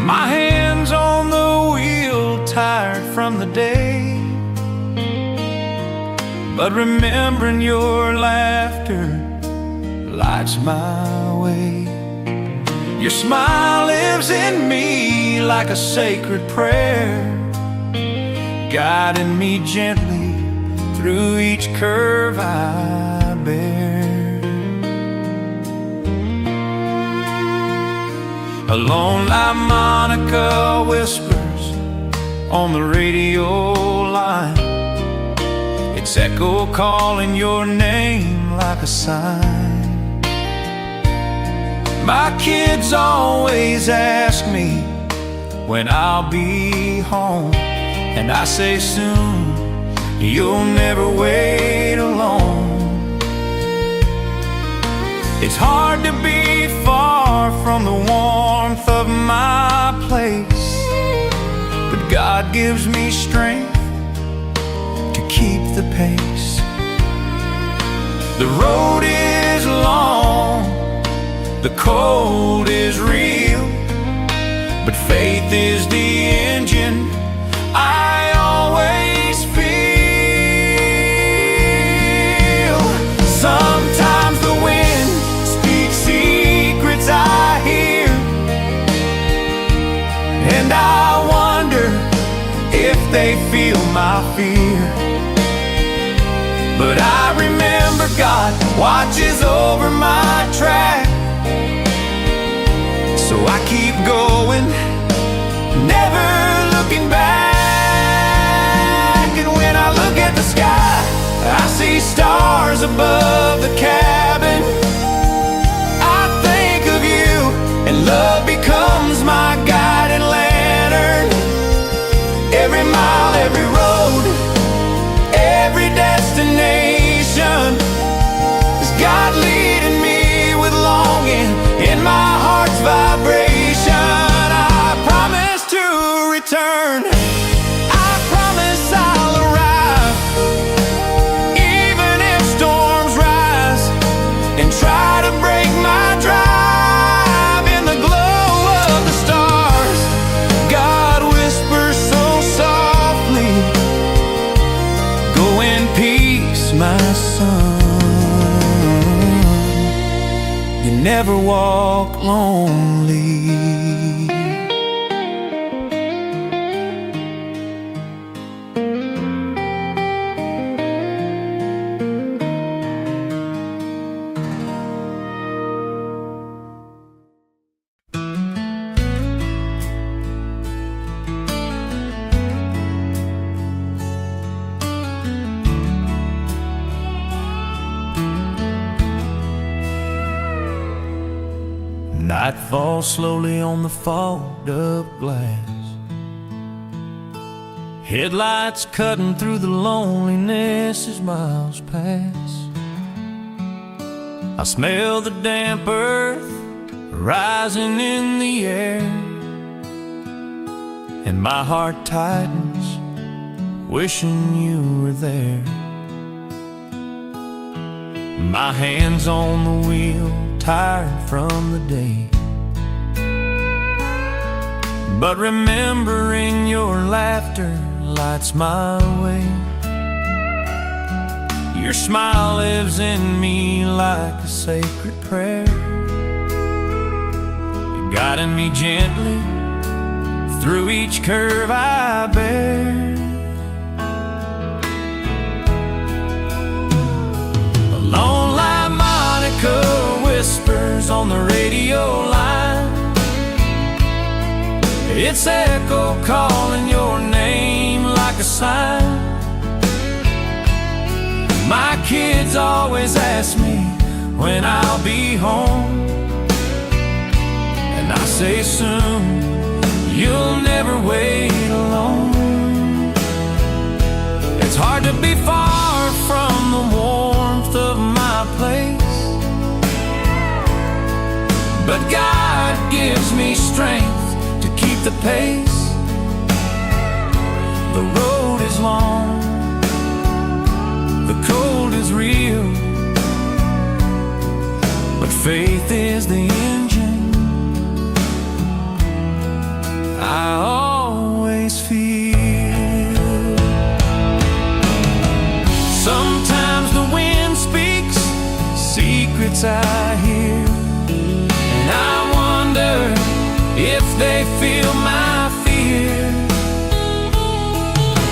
My hands on the wheel, tired from the day, but remembering your laughter lights my way. Your smile lives in me like a sacred prayer, guiding me gently through each curve I bear. A lone harmonica whispers on the radio line, its echo calling your name like a sign. My kids always ask me when I'll be home, and I say soon. You'll never wait alone. It's hard to be far from the warmth of my place, but God gives me strength to keep the pace. The road is long, the cold is real, but faith is the engine I always feel. Sometimes the wind speaks secrets I hear, and I wonder if they feel my fear. But I remember God watches over my track, so I keep going, never looking back. And when I look at the sky, I see stars above the cabin. I think of you, and love becomes my guiding lantern. Every mile, every road son. You never walk lonely. Night falls slowly on the fogged-up glass. Headlights cutting through the loneliness as miles pass. I smell the damp earth rising in the air, and my heart tightens, wishing you were there. My hands on the wheel, tired from the day, but remembering your laughter lights my way. Your smile lives in me like a sacred prayer, guiding me gently through each curve I bear. A lone harmonica whispers on the radio line, its echo calling your name like a sign. My kids always ask me when I'll be home, and I say soon. You'll never wait alone. It's hard to be far from the warmth of my place, but God gives me strength to keep the pace. The road is long, the cold is real, but faith is the engine I always feel. Sometimes the wind speaks secrets I hear, and I wonder if they feel my fear.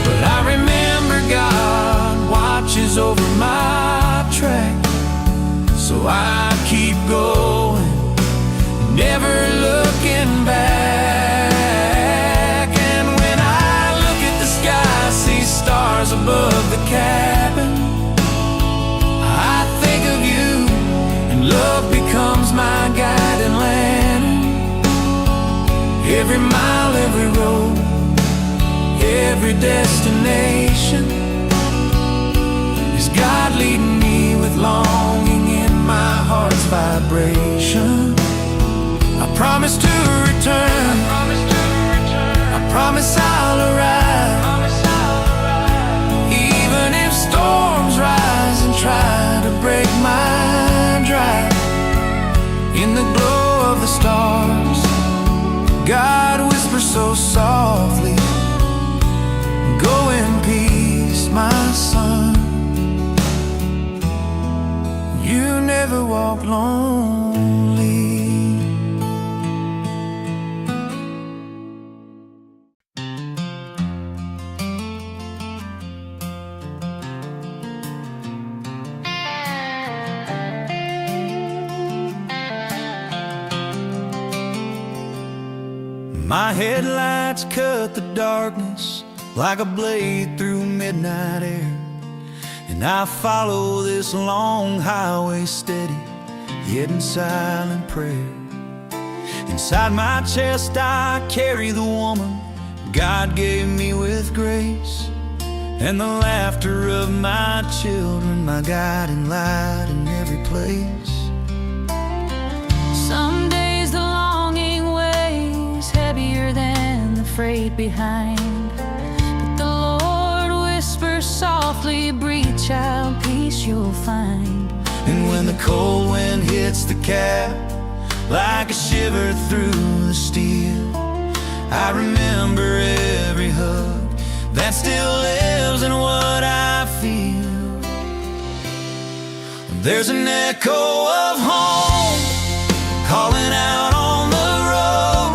But I remember God watches over my track, so I keep going, never looking back. And when I look at the sky, see stars above the cabin, I think of you, and love becomes my guiding lantern. Every mile, every road, every destination is God leading me with longing in my heart's vibration. I promise to return, I promise I'll arrive, even if storms rise and try to break my drive. In the glow of the stars, God whispers so softly, go in peace, my son. You never walk lonely. My headlights cut the darkness like a blade through midnight air, and I follow this long highway steady, yet in silent prayer. Inside my chest I carry the woman God gave me with grace, and the laughter of my children, my guiding light in every place. Some days the longing weighs heavier than the freight behind, but the Lord whispers softly, breathe child, peace you'll find. And when the cold wind hits the cab like a shiver through the steel, I remember every hug that still lives in what I feel. There's an echo of home calling out on the road,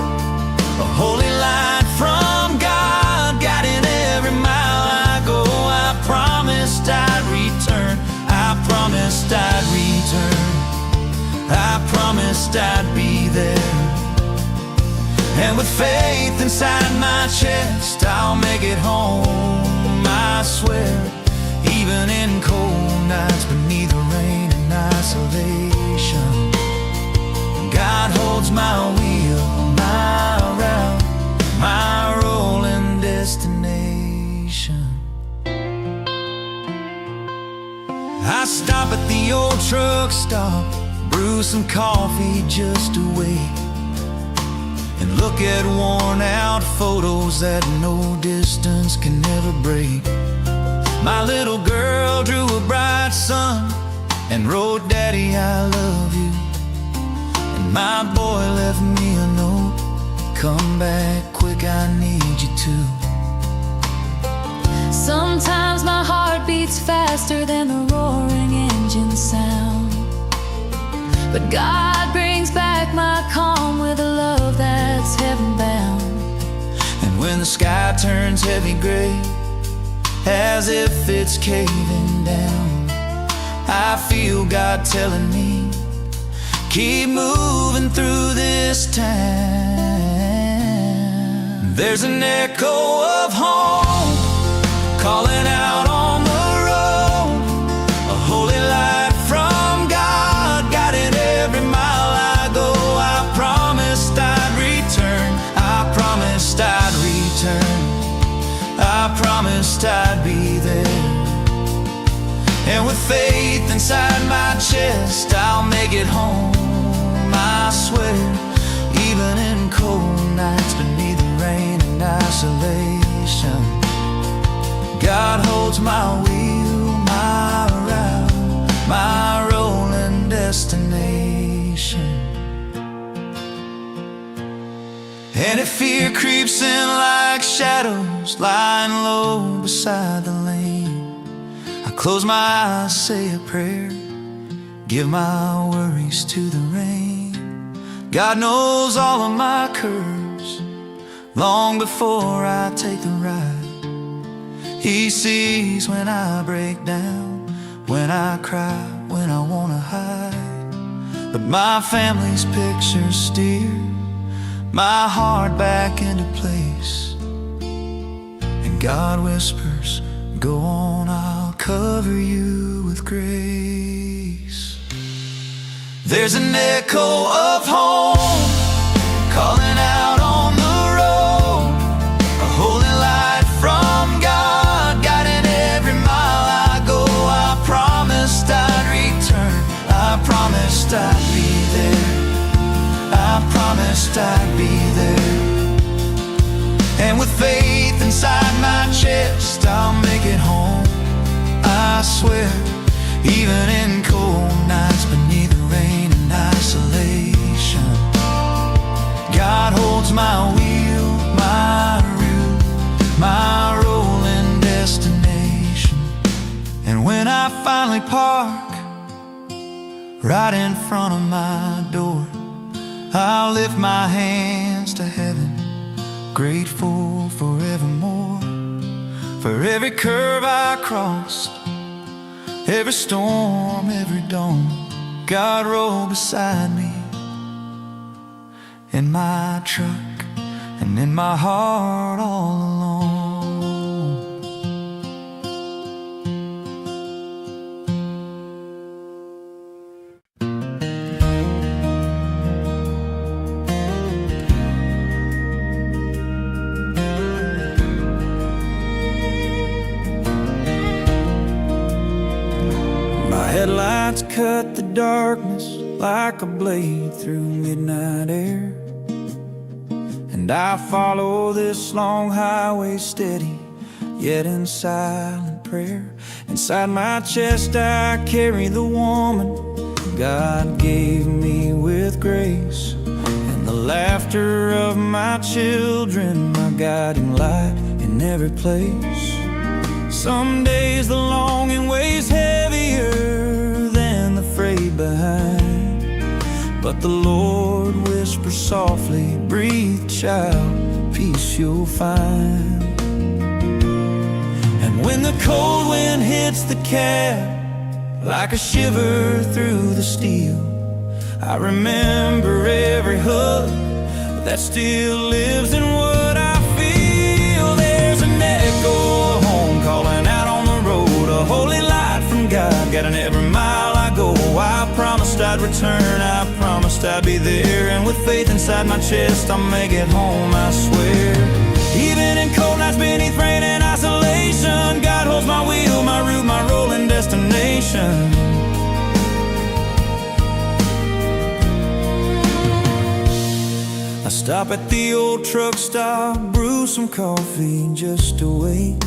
a holy light from God guiding every mile I go. I promised I'd return, I promised I'd return, I promised I'd be there. And with faith inside my chest, I'll make it home, I swear. Even in cold nights beneath the rain and isolation, God holds my wheel, my route, my rolling destination. I stop at the old truck stop, brew some coffee just to wait, and look at worn out photos that no distance can ever break. My little girl drew a bright sun and wrote, "Daddy, I love you." And my boy left me a note, "Come back quick, I need you to." Sometimes my heart beats faster than the roaring engine sound, but God brings back my calm with a love that's heaven-bound. And when the sky turns heavy gray, as if it's caving down, I feel God telling me, keep moving through this time. There's an echo of home calling out on the road, a holy light from God guiding every mile I go. I promised I'd return, I promised I'd return, I promised I'd be there. And with faith inside my chest, I'll make it home, I swear. Even in cold nights beneath the rain and isolation, God holds my wheel, my route, my rolling destination. And if fear creeps in like shadows, lying low beside the lane, I close my eyes, say a prayer, give my worries to the rain. God knows all of my curves long before I take the ride. He sees when I break down, when I cry, when I wanna hide. But my family's pictures steer my heart back into place, and God whispers, go on, I'll cover you with grace. There's an echo of home calling out on the road, a holy light from God guiding every mile I go. I promised I'd return, I promised I'd be there, I promised I'd be there. And with faith inside my chest, I'll make it home, I swear. Even in cold nights beneath the rain and isolation, God holds my wheel, my route, my rolling destination. And when I finally park right in front of my door, I'll lift my hands to heaven, grateful forevermore. For every curve I crossed, every storm, every dawn, God rolled beside me, in my truck and in my heart all along. Headlights cut the darkness like a blade through midnight air, and I follow this long highway steady, yet in silent prayer. Inside my chest I carry the woman God gave me with grace, and the laughter of my children, my guiding light in every place. Some days the longing weighs heavier than the but the Lord whispers softly, breathe, child, peace you'll find. And when the cold wind hits the cab like a shiver through the steel, I remember every hug that still lives in what I feel. There's an echo of home calling out on the road, a holy light from God guiding every mile I go. I promised I'd return, I promised I'd be there, and with faith inside my chest I'll make it home, I swear. Even in cold nights beneath rain and isolation, God holds my wheel, my route, my rolling destination. I stop at the old truck stop, brew some coffee just to wait,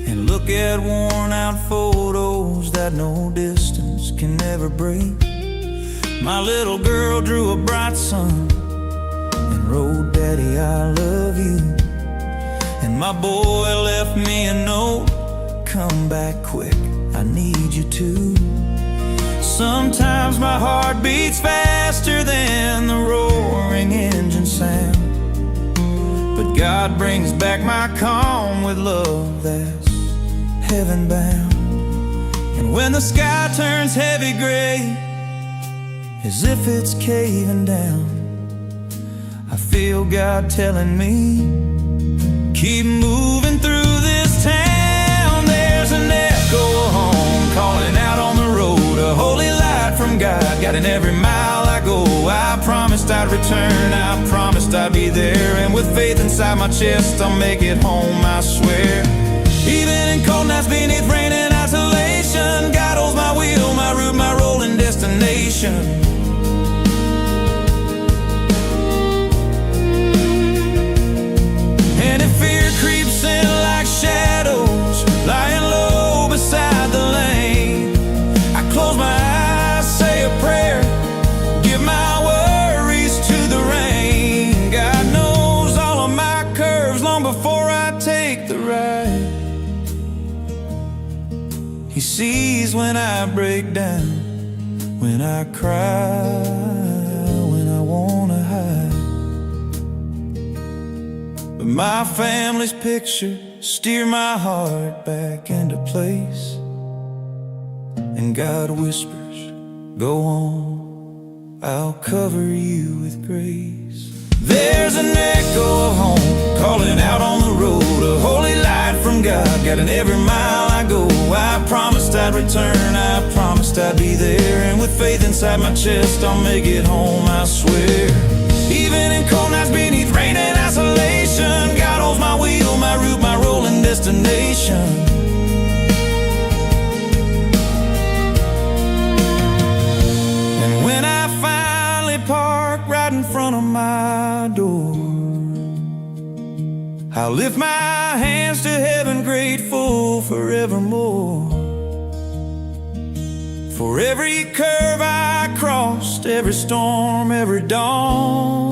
and look at worn out photos that no distance can ever break. My little girl drew a bright sun and wrote, Daddy, I love you. And my boy left me a note, come back quick, I need you to. Sometimes my heart beats faster than the roaring engine sound, but God brings back my calm with love that's heaven bound. And when the sky turns heavy gray, as if it's caving down, I feel God telling me, keep moving through this town. There's an echo of home calling out on the road, a holy light from God guiding every mile I go. I promised I'd return, I promised I'd be there, and with faith inside my chest I'll make it home, I swear. Even in cold nights beneath rain and isolation, God holds my wheel, my route, my rolling destination. And if fear creeps in like shadows, lying low beside the lane, I close my eyes, say a prayer, give my worries to the rain. God knows all of my curves long before I take the ride. He sees when I break down, when I cry, when I wanna hide. But my family's picture steer my heart back into place, and God whispers, go on, I'll cover you with grace. There's an echo of home calling out on the road, a holy light from God guiding every mile I go. I promised I'd return, I promised I'd be there, and with faith inside my chest I'll make it home, I swear. Even in cold nights beneath rain and isolation, God holds my wheel, my route, my rolling destination. And when I finally park right in front of my door, I'll lift my hands to heaven, grateful forevermore. For every curve I crossed, every storm, every dawn,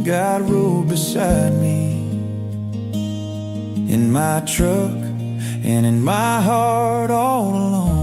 God rode beside me in my truck and in my heart all along.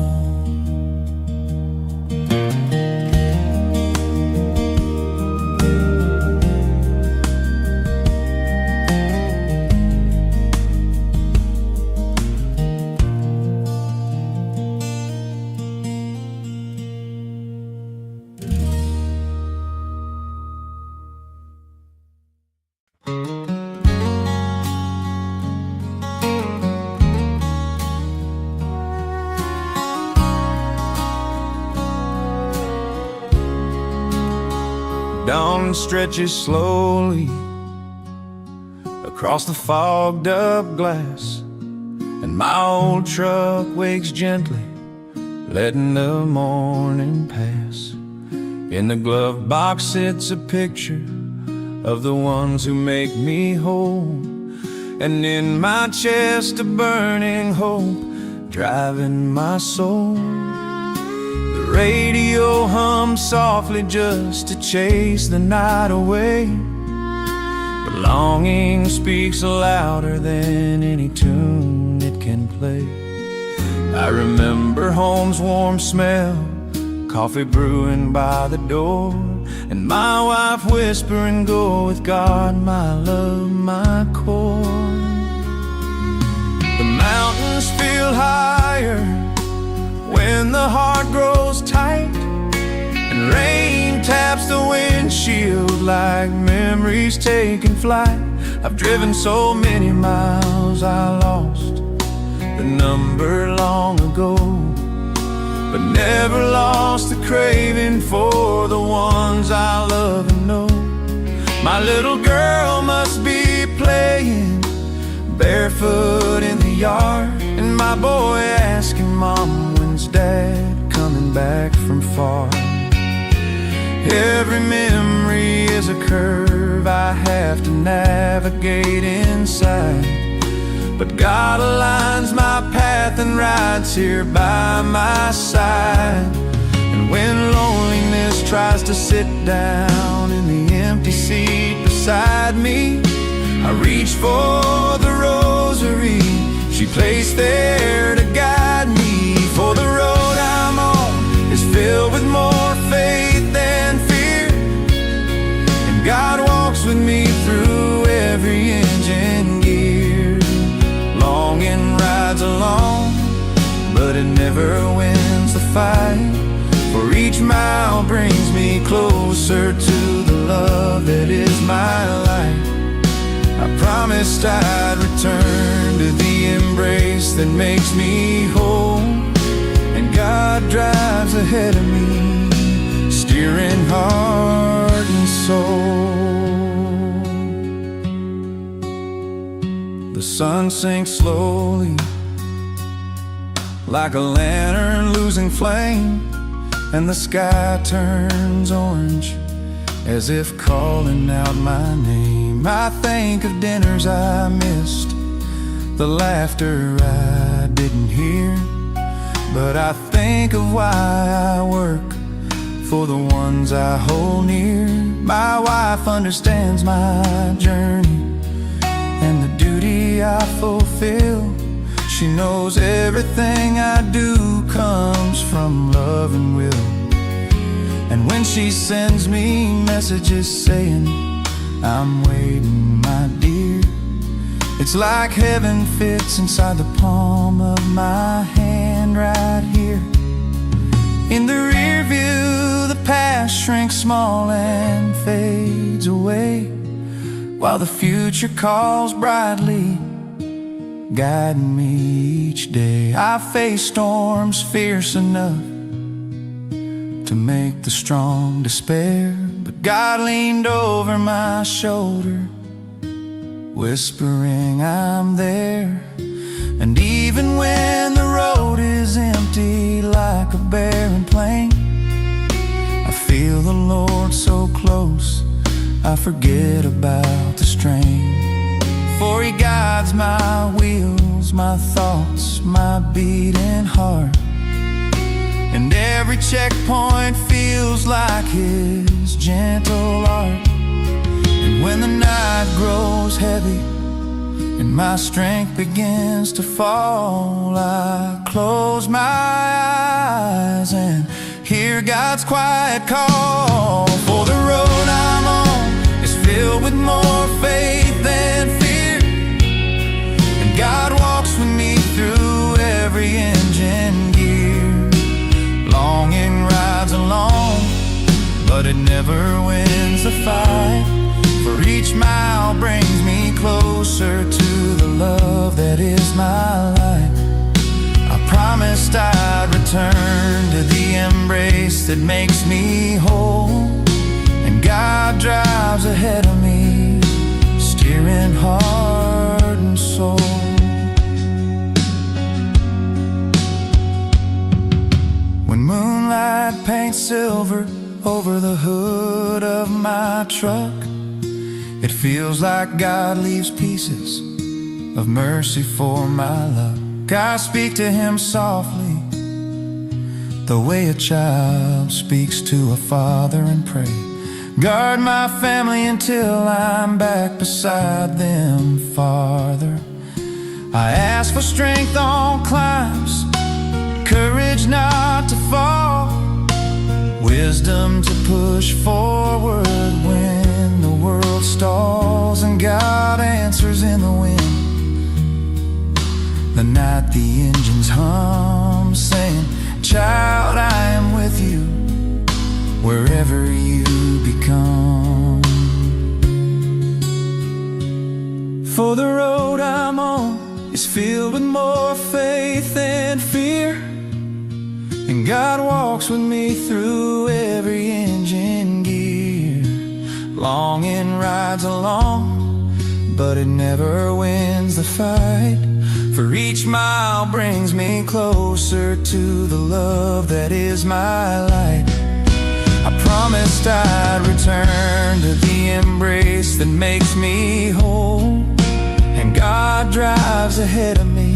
Dawn stretches slowly across the fogged up glass, and my old truck wakes gently, letting the morning pass. In the glove box sits a picture of the ones who make me whole, and in my chest a burning hope driving my soul. The radio hums softly just to chase the night away, but longing speaks louder than any tune it can play. I remember home's warm smell coffee brewing by the door, and my wife whispering, go with God, my love, my core. The mountains feel higher when the heart grows tight, and rain taps the windshield like memories taking flight. I've driven so many miles I lost the number long ago, but never lost the craving for the ones I love and know. My little girl must be playing barefoot in the yard, and my boy asking Mom, when's Dad coming back from far? Every memory is a curve I have to navigate inside, but God aligns my path and rides here by my side. And when loneliness tries to sit down in the empty seat beside me, I reach for the rosary she placed there to guide me. For the road I'm on is filled with more faith than fear, and God walks with me through every engine gear. Longing rides along, but it never wins the fight, for each mile brings me closer to the love that is my life. I promised I'd return to the embrace that makes me whole, and God drives ahead of me, steering heart and soul. The sun sinks slowly like a lantern losing flame, and the sky turns orange as if calling out my name. I think of dinners I missed, the laughter I didn't hear, but I think of why I work for the ones I hold near. My wife understands my journey and the duty I fulfill. She knows everything I do comes from love and will, and when she sends me messages saying, I'm waiting, my dear, it's like heaven fits inside the palm of my hand right here. In the rear view, the past shrinks small and fades away, while the future calls brightly, guiding me each day. I face storms fierce enough to make the strong despair, but God leaned over my shoulder, whispering I'm there. And even when the road is empty like a barren plain, I feel the Lord so close, I forget about the strain. For He guides my wheels, my thoughts, my beating heart, and every checkpoint feels like His gentle art. And when the night grows heavy and my strength begins to fall, I close my eyes and hear God's quiet call. For the road I'm on is filled with more faith than fear, and God walks with me through every engine gear. Longing rides along, but it never wins the fight, for each mile brings me closer to the love that is my life. I promised I'd return to the embrace that makes me whole, and God drives ahead of me, steering heart and soul. When moonlight paints silver over the hood of my truck, it feels like God leaves pieces of mercy for my luck. I speak to Him softly, the way a child speaks to a father, and pray, guard my family until I'm back beside them farther. I ask for strength on climbs, courage not to fall, wisdom to push forward when the world stalls, and God answers in the wind. The night the engines hum, saying, "Child, I am with you wherever you become." For the road I'm on is filled with more faith than fear, and God walks with me through every engine gear. Longing rides along, but it never wins the fight, for each mile brings me closer to the love that is my light. I promised I'd return to the embrace that makes me whole, and God drives ahead of me,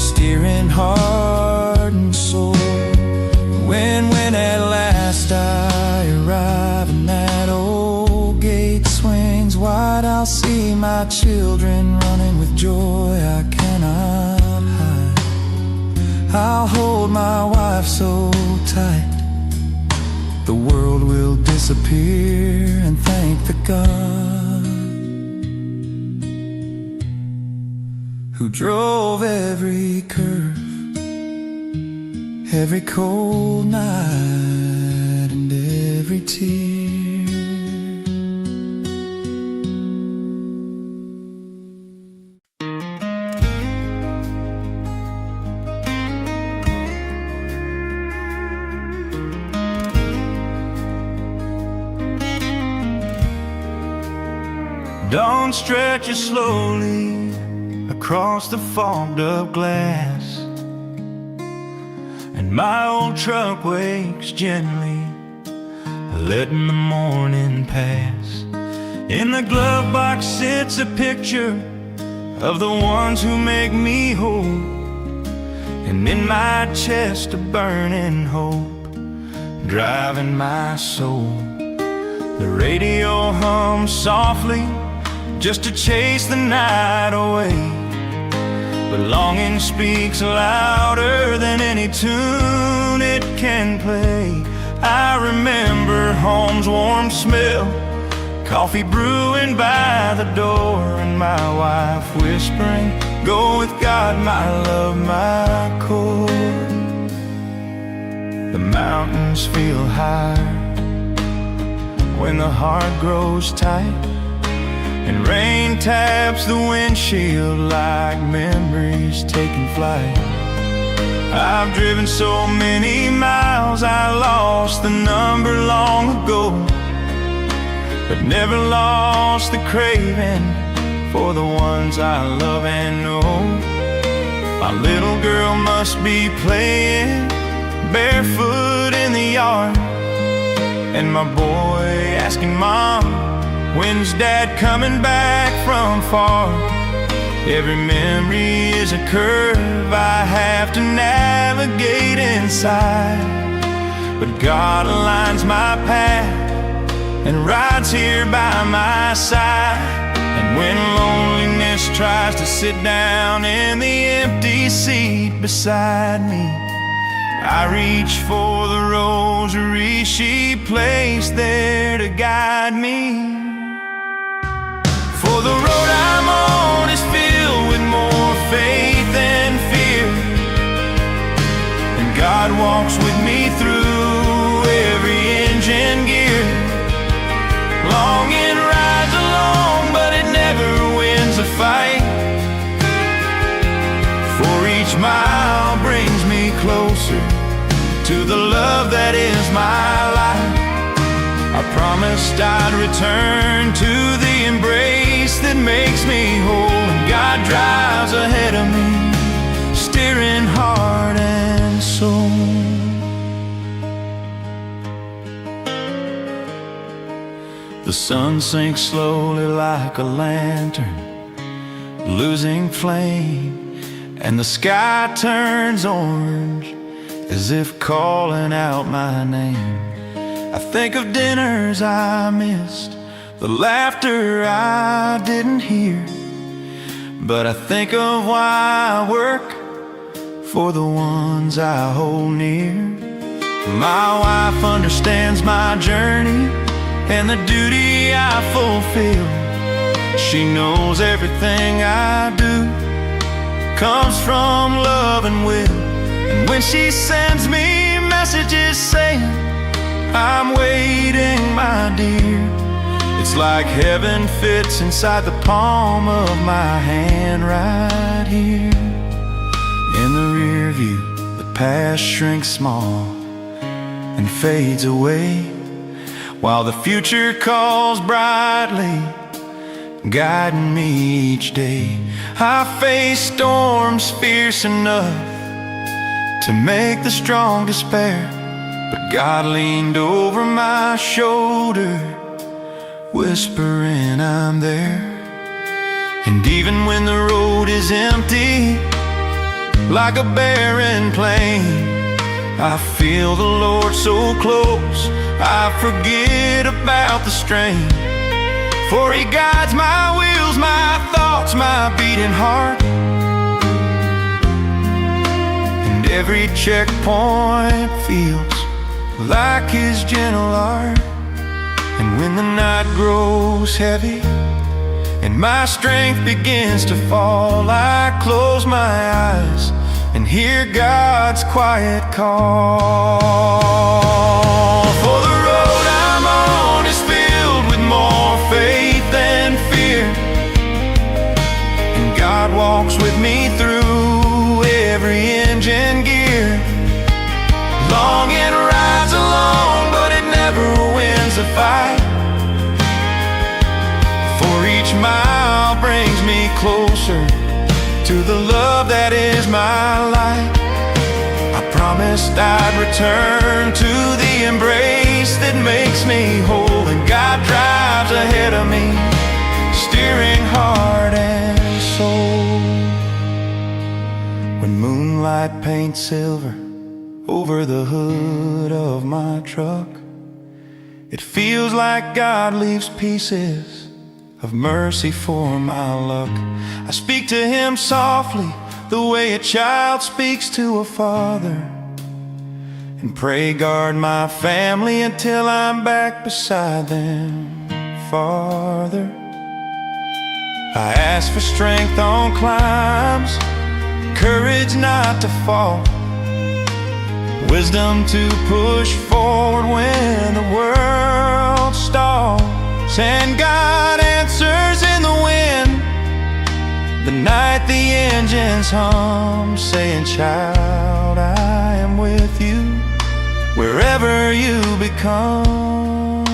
steering heart and soul. When at last I arrive and that old gate swings wide, I'll see my children running with joy I cannot hide. I'll hold my wife so tight, the world will disappear, and thank the God who drove every curve, every cold night, and every tear. Dawn stretches slowly across the fogged up glass, and my old truck wakes gently, letting the morning pass. In the glove box sits a picture of the ones who make me whole, and in my chest a burning hope, driving my soul. The radio hums softly just to chase the night away, but longing speaks louder than any tune it can play. I remember home's warm smell, coffee brewing by the door, and my wife whispering, "Go with God, my love, my core." The mountains feel higher when the heart grows tight, and rain taps the windshield like memories taking flight. I've driven so many miles I lost the number long ago, but never lost the craving for the ones I love and know. My little girl must be playing barefoot in the yard, and my boy asking Mom, "When's Dad coming back from far?" Every memory is a curve I have to navigate inside, but God aligns my path and rides here by my side. And when loneliness tries to sit down in the empty seat beside me, I reach for the rosary she placed there to guide me. For the road I'm on is filled with more faith than fear, and God walks with me through every engine gear. Longing rides along, but it never wins a fight, for each mile brings me closer to the love that is my life. I promised I'd return to the embrace that makes me whole, and God drives ahead of me, steering heart and soul. The sun sinks slowly like a lantern, losing flame, and the sky turns orange as if calling out my name. I think of dinners I missed, the laughter I didn't hear, but I think of why I work, for the ones I hold near. My wife understands my journey and the duty I fulfill. She knows everything I do comes from love and will. And when she sends me messages saying, I'm waiting, my dear, it's like heaven fits inside the palm of my hand right here. In the rear view, the past shrinks small and fades away, while the future calls brightly, guiding me each day. I face storms fierce enough to make the strong despair, but God leaned over my shoulder, whispering I'm there. And even when the road is empty, like a barren plain, I feel the Lord so close, I forget about the strain. For He guides my wheels, my thoughts, my beating heart. And every checkpoint feels like His gentle art. And when the night grows heavy and my strength begins to fall, I close my eyes and hear God's quiet call. For the road I'm on is filled with more faith than fear, and God walks with me through every engine gear. Longing rides along, but it never wins a fight. For each mile brings me closer to the love that is my life. I promised I'd return to the embrace that makes me whole, and God drives ahead of me, steering heart and soul. When moonlight paints silver over the hood of my truck, it feels like God leaves pieces of mercy for my luck. I speak to Him softly, the way a child speaks to a father, and pray guard my family until I'm back beside them farther. I ask for strength on climbs, courage not to fall, wisdom to push forward when the world stalls. And God answers in the wind, the night the engines hum, saying, child, I am with you wherever you become.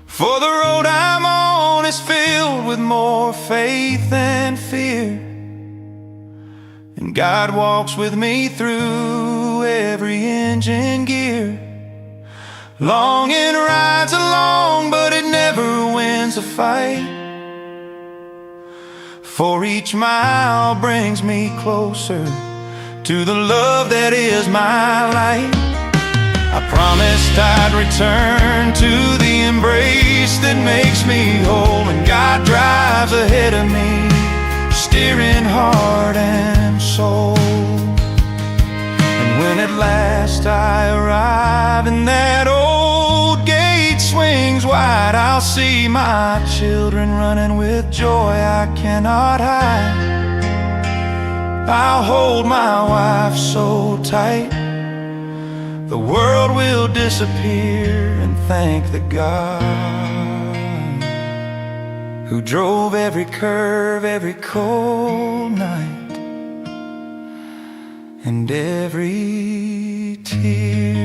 For the road I'm on is filled with more faith than fear, and God walks with me through every engine gear. Longing rides along, but it never wins a fight. For each mile brings me closer to the love that is my light. I promised I'd return to the embrace that makes me whole, and God drives ahead of me, steering heart and soul. And when at last I arrive and that old gate swings wide, I'll see my children running with joy I cannot hide. I'll hold my wife so tight, the world will disappear, and thank the God who drove every curve, every cold night, and every tear.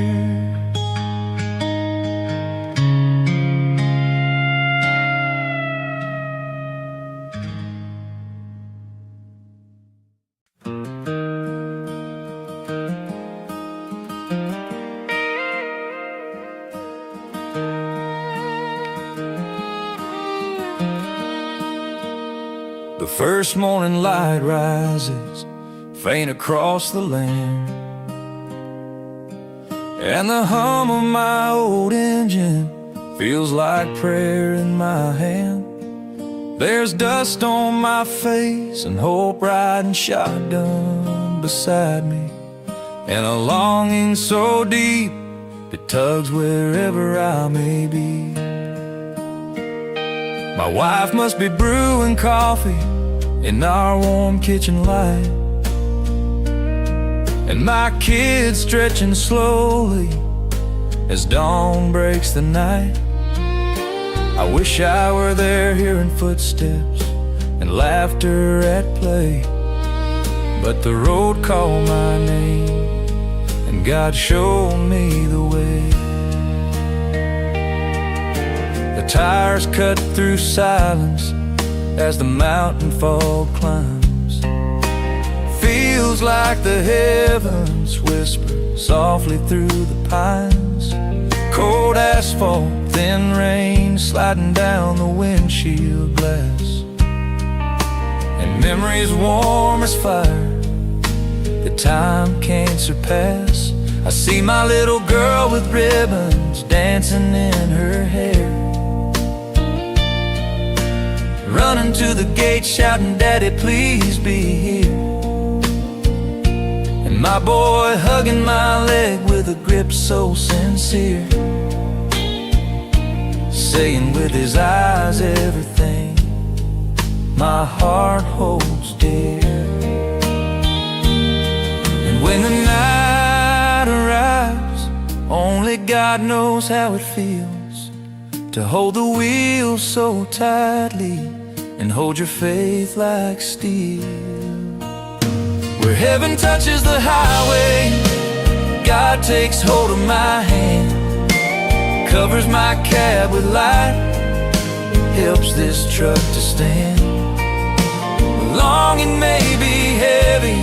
The first morning light rises faint across the land, and the hum of my old engine feels like prayer in my hand. There's dust on my face and hope riding shotgun beside me, and a longing so deep it tugs wherever I may be. My wife must be brewing coffee in our warm kitchen light, and my kids stretching slowly as dawn breaks the night. I wish I were there hearing footsteps and laughter at play, but the road called my name and God showed me the way. The tires cut through silence as the mountain fog climbs. Feels like the heavens whisper softly through the pines. Cold asphalt, thin rain sliding down the windshield glass, and memories warm as fire that time can't surpass. I see my little girl with ribbons dancing in her hair, running to the gate shouting, "Daddy, please be here." And my boy hugging my leg with a grip so sincere, saying with his eyes everything my heart holds dear. And when the night arrives, only God knows how it feels to hold the wheel so tightly and hold your faith like steel. Where heaven touches the highway, God takes hold of my hand, covers my cab with light, helps this truck to stand. Longing may be heavy,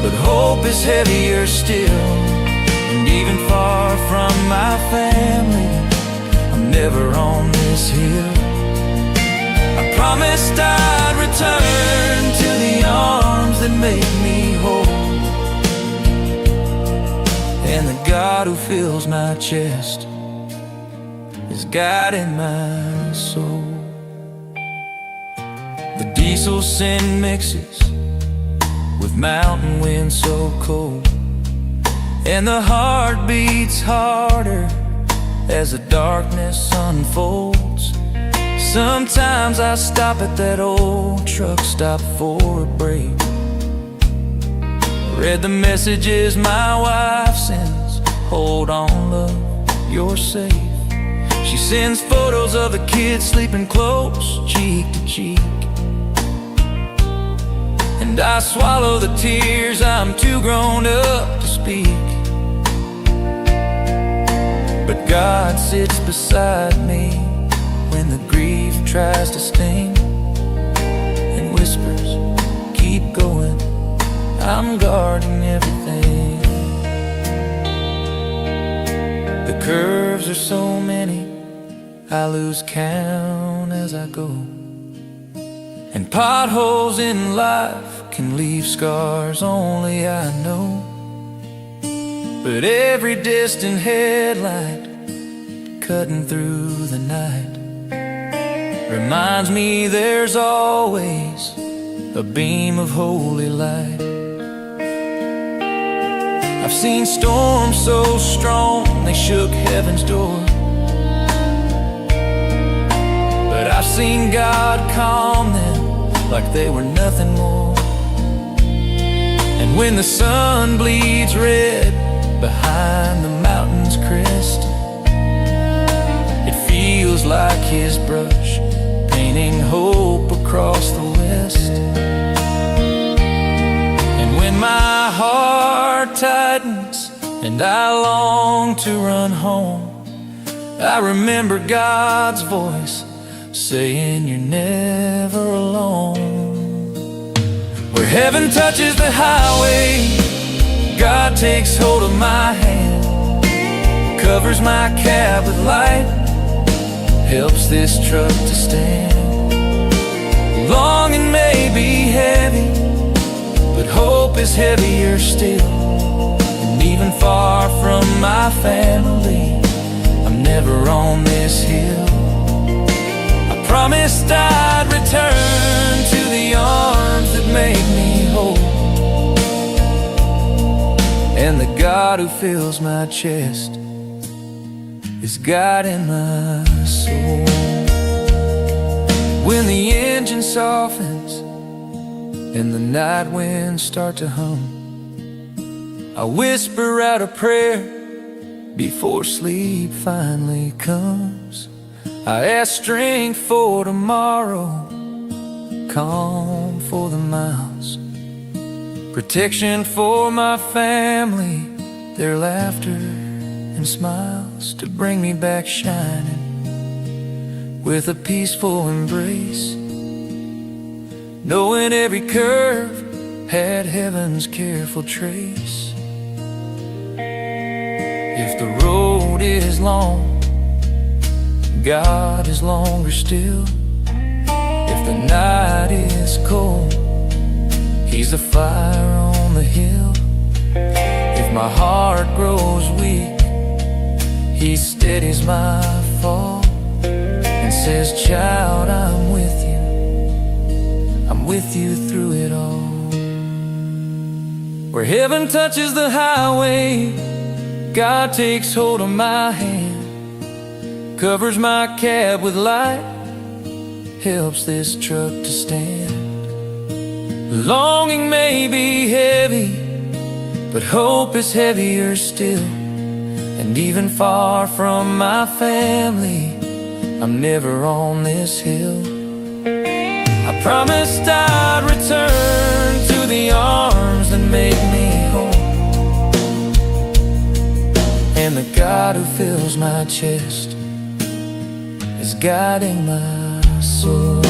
but hope is heavier still. And even far from my family, I'm never on this hill. I promised I'd return to the arms that make me whole, and the God who fills my chest is guiding my soul. The diesel sin mixes with mountain wind so cold, and the heart beats harder as the darkness unfolds. Sometimes I stop at that old truck stop for a break, read the messages my wife sends, "Hold on, love, you're safe." She sends photos of the kids sleeping close, cheek to cheek, and I swallow the tears, I'm too grown up to speak. But God sits beside me when the grief tries to sting, and whispers, "Keep going, I'm guarding everything." The curves are so many, I lose count as I go, and potholes in life can leave scars only I know. But every distant headlight cutting through the night reminds me there's always a beam of holy light. I've seen storms so strong they shook heaven's door, but I've seen God calm them like they were nothing more. And when the sun bleeds red behind the mountain's crest, it feels like his brush painting hope across the west. And when my heart tightens and I long to run home, I remember God's voice saying, "You're never alone." Where heaven touches the highway, God takes hold of my hand, covers my cab with light, helps this truck to stand. Longing may be heavy, but hope is heavier still. And even far from my family, I'm never on this hill. I promised I'd return to the arms that make me whole, God who fills my chest is guiding my soul. When the engine softens and the night winds start to hum, I whisper out a prayer before sleep finally comes. I ask strength for tomorrow, calm for the miles, protection for my family, their laughter and smiles, to bring me back shining with a peaceful embrace, knowing every curve had heaven's careful trace. If the road is long, God is longer still. If the night is cold, He's the fire on the hill. If my heart grows weak, He steadies my fall and says, child, I'm with you through it all. Where heaven touches the highway, God takes hold of my hand, covers my cab with light, helps this truck to stand. Longing may be heavy, but hope is heavier still. And even far from my family, I'm never on this hill. I promised I'd return to the arms that make me whole, and the God who fills my chest is guiding my soul.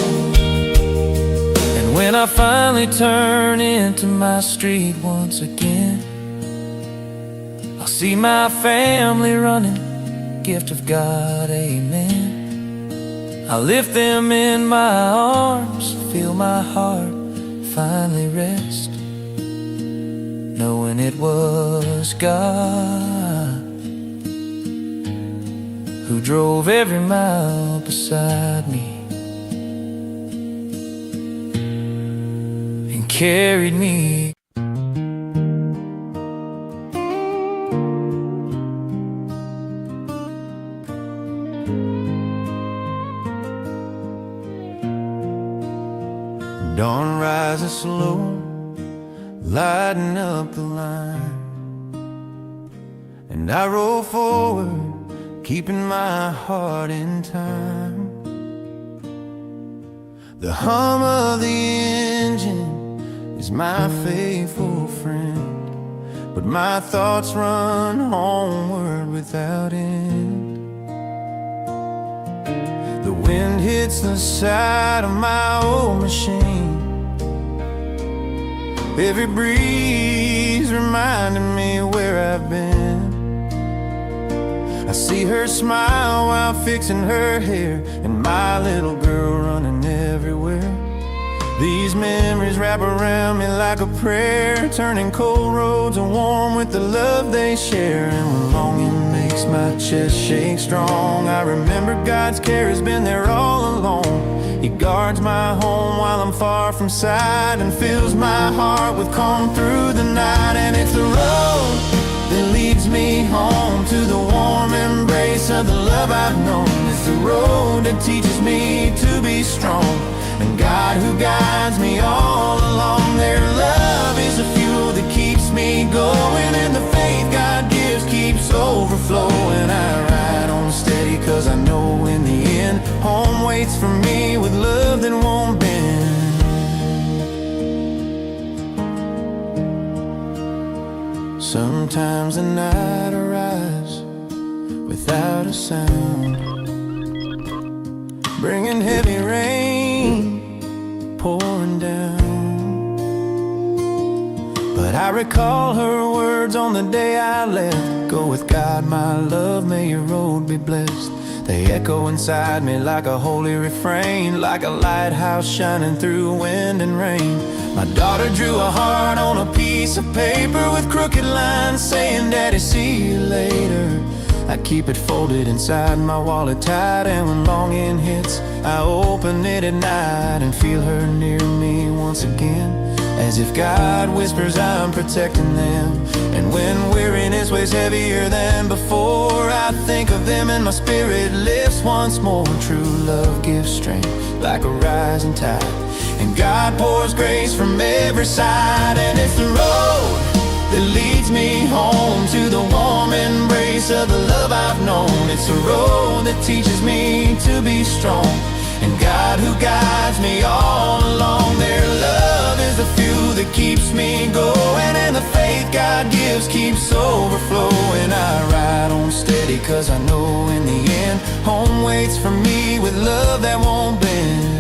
And when I finally turn into my street once again, I'll see my family running, gift of God, amen. I lift them in my arms, feel my heart finally rest, knowing it was God who drove every mile beside me and carried me. Dawn rises slow, lighting up the line, and I roll forward, keeping my heart in time. The hum of the engine is my faithful friend, but my thoughts run homeward without end. The wind hits the side of my old machine, every breeze reminding me where I've been. I see her smile while fixing her hair, and my little girl running everywhere. These memories wrap around me like a prayer, turning cold roads warm with the love they share. And when longing makes my chest shake strong, I remember God's care has been there all along. He guards my home while I'm far from sight, and fills my heart with calm through the night. And it's the road that leads me home to the warm embrace of the love I've known. It's the road that teaches me to be strong, and God who guides me all along. Their love is the fuel that keeps me going, and the faith God gives keeps overflowing. I ride on steady 'cause I know in the end home waits for me with love that won't bend. Sometimes the night arrives without a sound, bringing heavy rain pouring down. But I recall her words on the day I left. Go with God, my love, may your road be blessed. They echo inside me like a holy refrain, like a lighthouse shining through wind and rain. My daughter drew a heart on a piece of paper with crooked lines saying, Daddy, see you later. I keep it folded inside my wallet tight, and when longing hits, I open it at night and feel her near me once again. as if God whispers I'm protecting them. And when weariness weighs heavier than before, I think of them and my spirit lifts once more. True love gives strength like a rising tide, and God pours grace from every side. And it's the road that leads me home to the warm embrace of the love I've known. It's the road that teaches me to be strong, and God who guides me all along. Their love is the fuel that keeps me going, and the faith God gives keeps overflowing. I ride on steady 'cause I know in the end home waits for me with love that won't bend.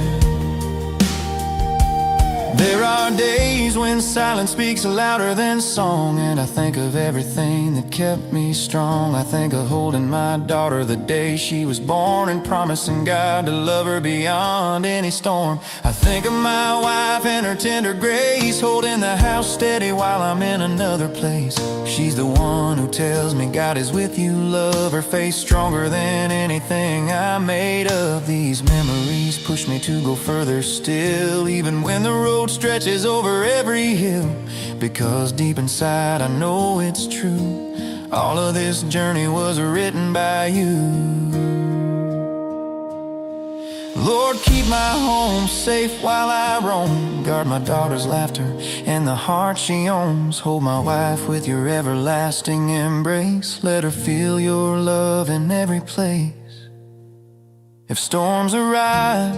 There are days when silence speaks louder than song, and I think of everything that kept me strong. I think of holding my daughter the day she was born, and promising God to love her beyond any storm. I think of my wife and her tender grace, holding the house steady while I'm in another place. She's the one who tells me God is with you. Love her face stronger than anything I made of. These memories push me to go further still, even when the road stretches over every hill, because deep inside I know it's true. All of this journey was written by you. Lord, keep my home safe while I roam. Guard my daughter's laughter and the heart she owns. Hold my wife with your everlasting embrace. Let her feel your love in every place. If storms arrive,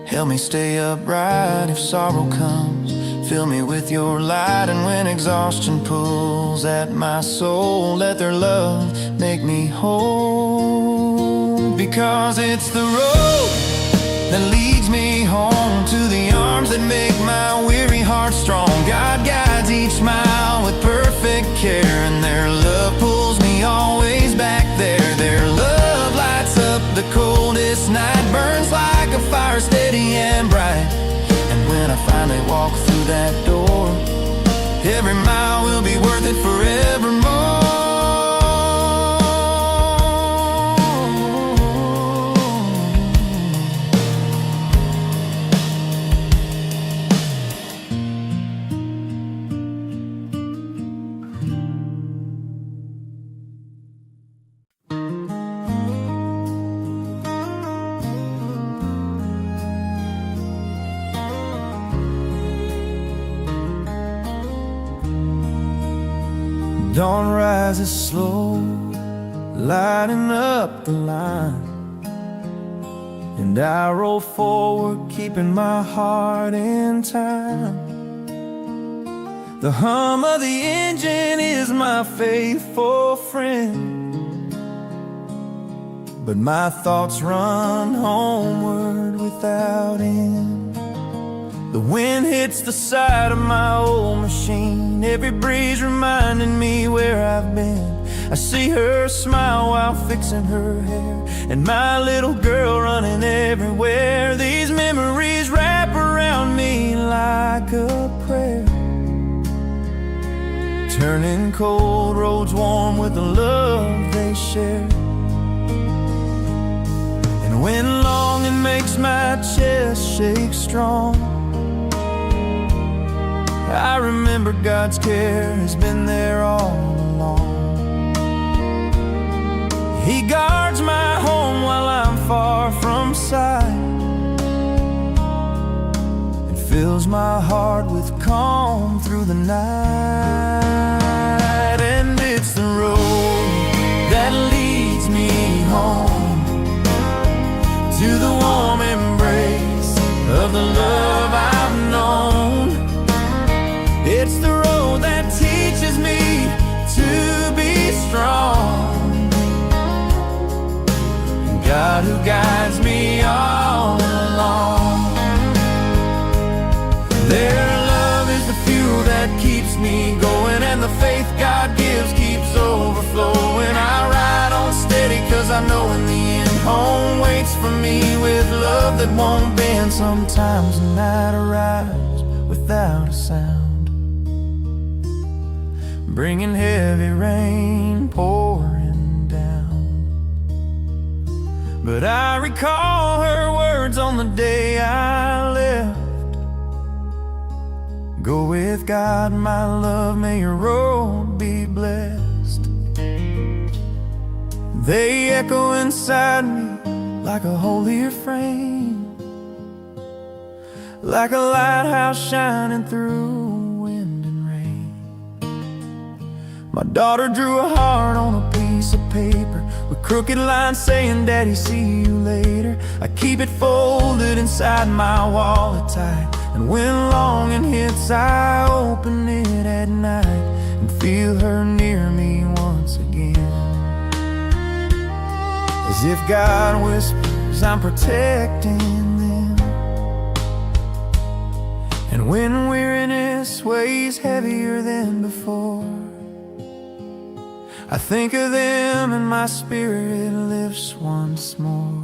help me stay upright. If sorrow comes, fill me with your light. And when exhaustion pulls at my soul, let their love make me whole. Because it's the road that leads me home to the arms that make my weary heart strong. God guides each mile with perfect care, and their love pulls me always back there. Their love lights up the coldest night, burns like a fire steady and bright. And when I finally walk through that door, every mile will be worth it forevermore. Dawn rises slow, lighting up the line, and I roll forward, keeping my heart in time. The hum of the engine is my faithful friend, but my thoughts run homeward without end. The wind hits the side of my old machine, every breeze reminding me where I've been. I see her smile while fixing her hair, and my little girl running everywhere. These memories wrap around me like a prayer, turning cold roads warm with the love they share. And when longing makes my chest shake strong, I remember God's care has been there all along. He guards my home while I'm far from sight, and fills my heart with calm through the night. And it's the road that leads me home to the warm embrace of the love I've known. It's the road that teaches me to be strong, and God who guides me all along. Their love is the fuel that keeps me going, and the faith God gives keeps overflowing. I ride on steady 'cause I know in the end home waits for me with love that won't bend. Sometimes the night arrives without a sound, bringing heavy rain pouring down. But I recall her words on the day I left. Go with God, my love, may your road be blessed. They echo inside me like a holy refrain, like a lighthouse shining through wind and rain. My daughter drew a heart on a piece of paper with crooked lines saying, Daddy, see you later. I keep it folded inside my wallet tight, and when longing hits, I open it at night and feel her near me once again. As if God whispers, I'm protecting them. And when weariness weighs heavier than before, I think of them and my spirit lifts once more.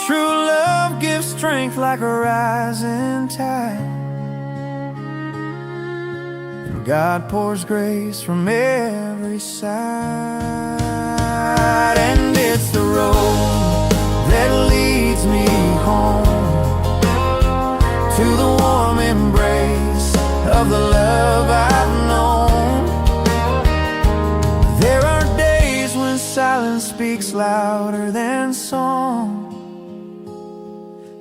True love gives strength like a rising tide, and God pours grace from every side. And it's the road that leads me home, to the warm embrace of the love I've known. There are days when silence speaks louder than song,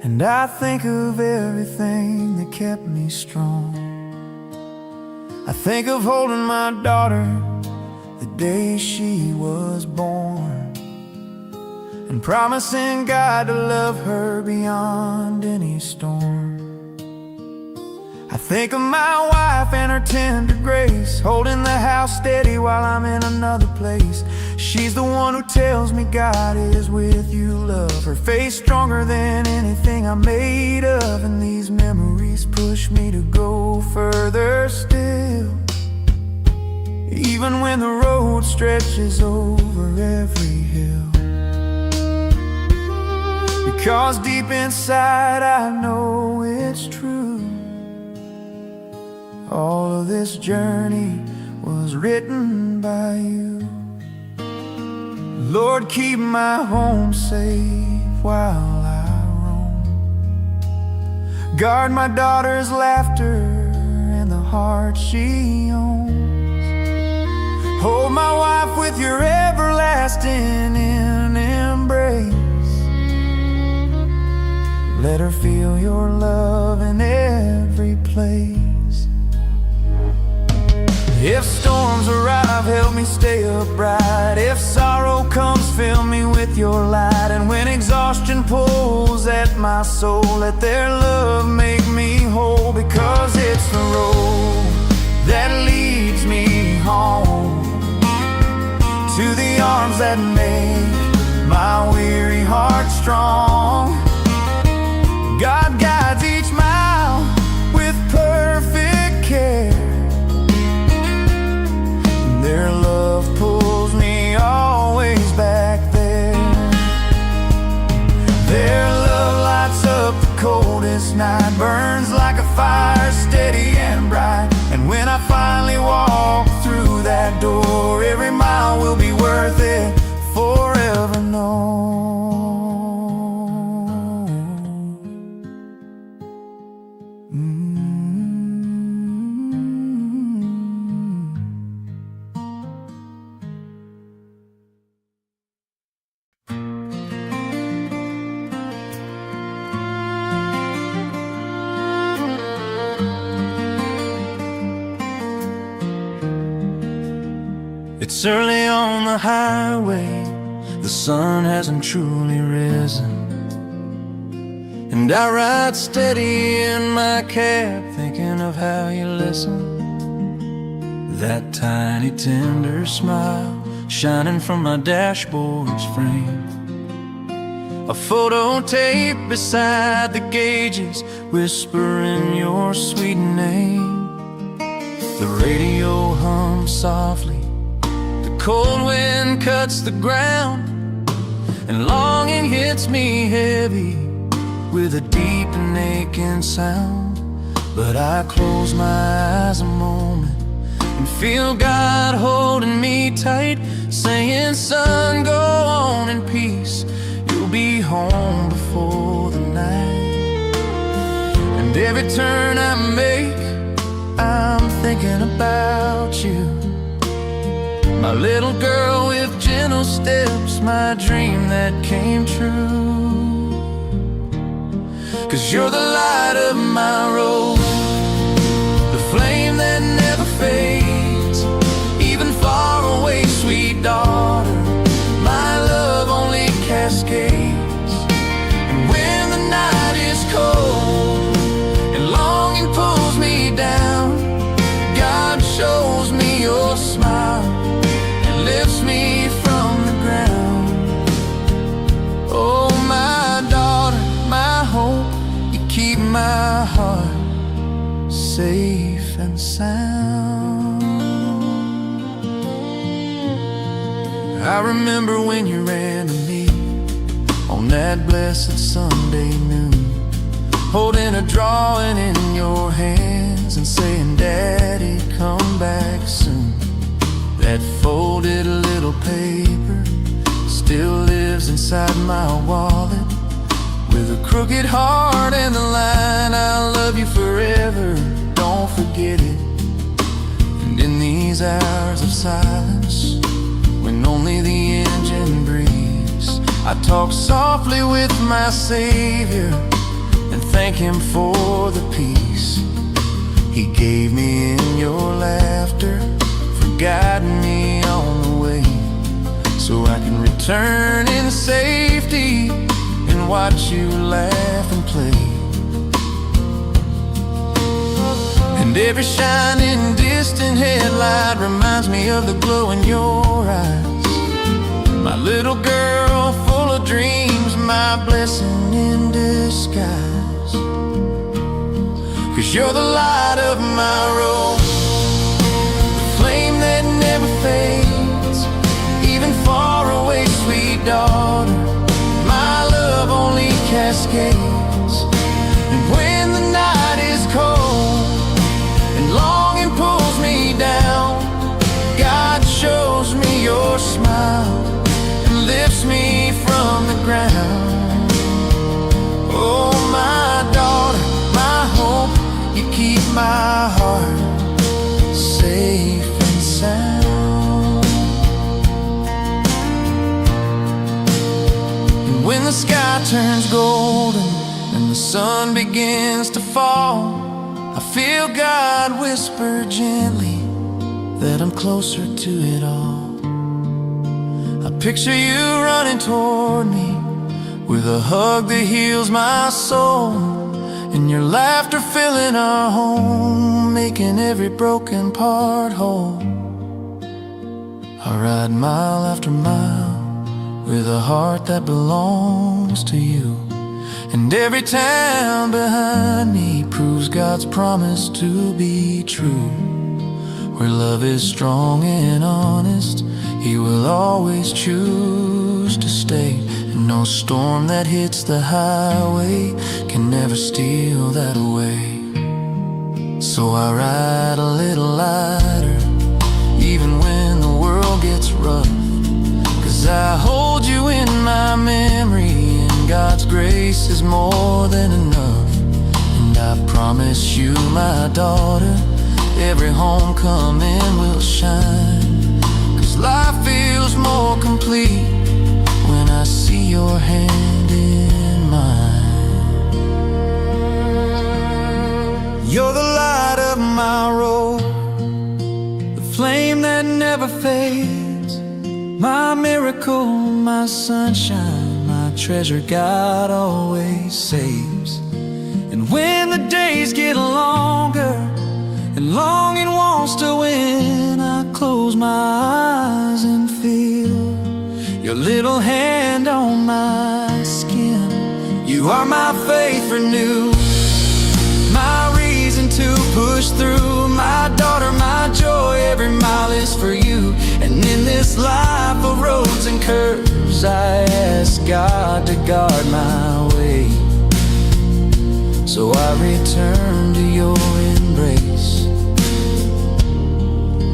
and I think of everything that kept me strong. I think of holding my daughter the day she was born, and promising God to love her beyond any storm. I think of my wife and her tender grace, holding the house steady while I'm in another place. She's the one who tells me God is with you, love. Her faith stronger than anything I'm made of, and these memories push me to go further still, even when the road stretches over every hill. Because deep inside I know it's true, all of this journey was written by you. Lord, keep my home safe while I roam. Guard my daughter's laughter and the heart she owns. Hold my wife with your everlasting embrace. Let her feel your love in every place. If storms arrive, help me stay upright. If sorrow comes, fill me with your light. And when exhaustion pulls at my soul, let their love make me whole. Because it's the road that leads me home, to the arms that make my weary heart strong. God guides each mile with perfect care. Their love pulls me always back there. Their love lights up the coldest night, burns like a fire, steady and bright. And when I finally walk through that door, every mile will be worth it, forever known. It's early on the highway, the sun hasn't truly risen, and I ride steady in my cab, thinking of how you listen. That tiny tender smile shining from my dashboard's frame, a photo tape beside the gauges whispering your sweet name. The radio hums softly, cold wind cuts the ground, and longing hits me heavy with a deep and aching sound. But I close my eyes a moment and feel God holding me tight, saying, son, go on in peace, you'll be home before the night. And And every turn I make, I'm thinking about you. My little girl with gentle steps, my dream that came true. 'Cause you're the light of my road, the flame that never fades. Even far away, sweet daughter, my love only cascades. And when the night is cold and longing pulls me down, God shows me your smile and lifts me from the ground. Oh, my daughter, my hope, you keep my heart safe and sound. I remember when you ran to me on that blessed Sunday noon, holding a drawing in your hands and saying, Daddy, come back soon. That folded little paper still lives inside my wallet, with a crooked heart and the line, I'll love you forever, don't forget it. And in these hours of silence, when only the engine breathes, I talk softly with my Savior and thank Him for the peace He gave me in your laughter, for guiding me on the way, so I can return in safety and watch you laugh and play. And every shining distant headlight reminds me of the glow in your eyes. My little girl full of dreams, my blessing in disguise. 'Cause you're the light of my road, the flame that never fades. Even far away, sweet daughter, my love only cascades. And when the night is cold and longing pulls me down, God shows me your smile and lifts me from the ground. Oh, my daughter, my hope, you keep my heart safe and sound. And when the sky turns golden and the sun begins to fall, I feel God whisper gently that I'm closer to it all. I picture you running toward me with a hug that heals my soul, and your laughter filling our home, making every broken part whole. I ride mile after mile with a heart that belongs to you, and every town behind me proves God's promise to be true. Where love is strong and honest, He will always choose to stay, and no storm that hits the highway can never steal that away. So I ride a little lighter, even when the world gets rough, 'cause I hold you in my memory, and God's grace is more than enough. And I promise you, my daughter, every homecoming will shine, 'cause life feels more complete when I see your hand in mine. You're the light of my road, the flame that never fades, my miracle, my sunshine, my treasure God always saves. And when the days get longer and longing wants to win, I close my eyes and feel your little hand on my skin. You are my faith renewed, my reason to push through. My daughter, my joy, every mile is for you. And in this life of roads and curves, I ask God to guard my way, so I return to your embrace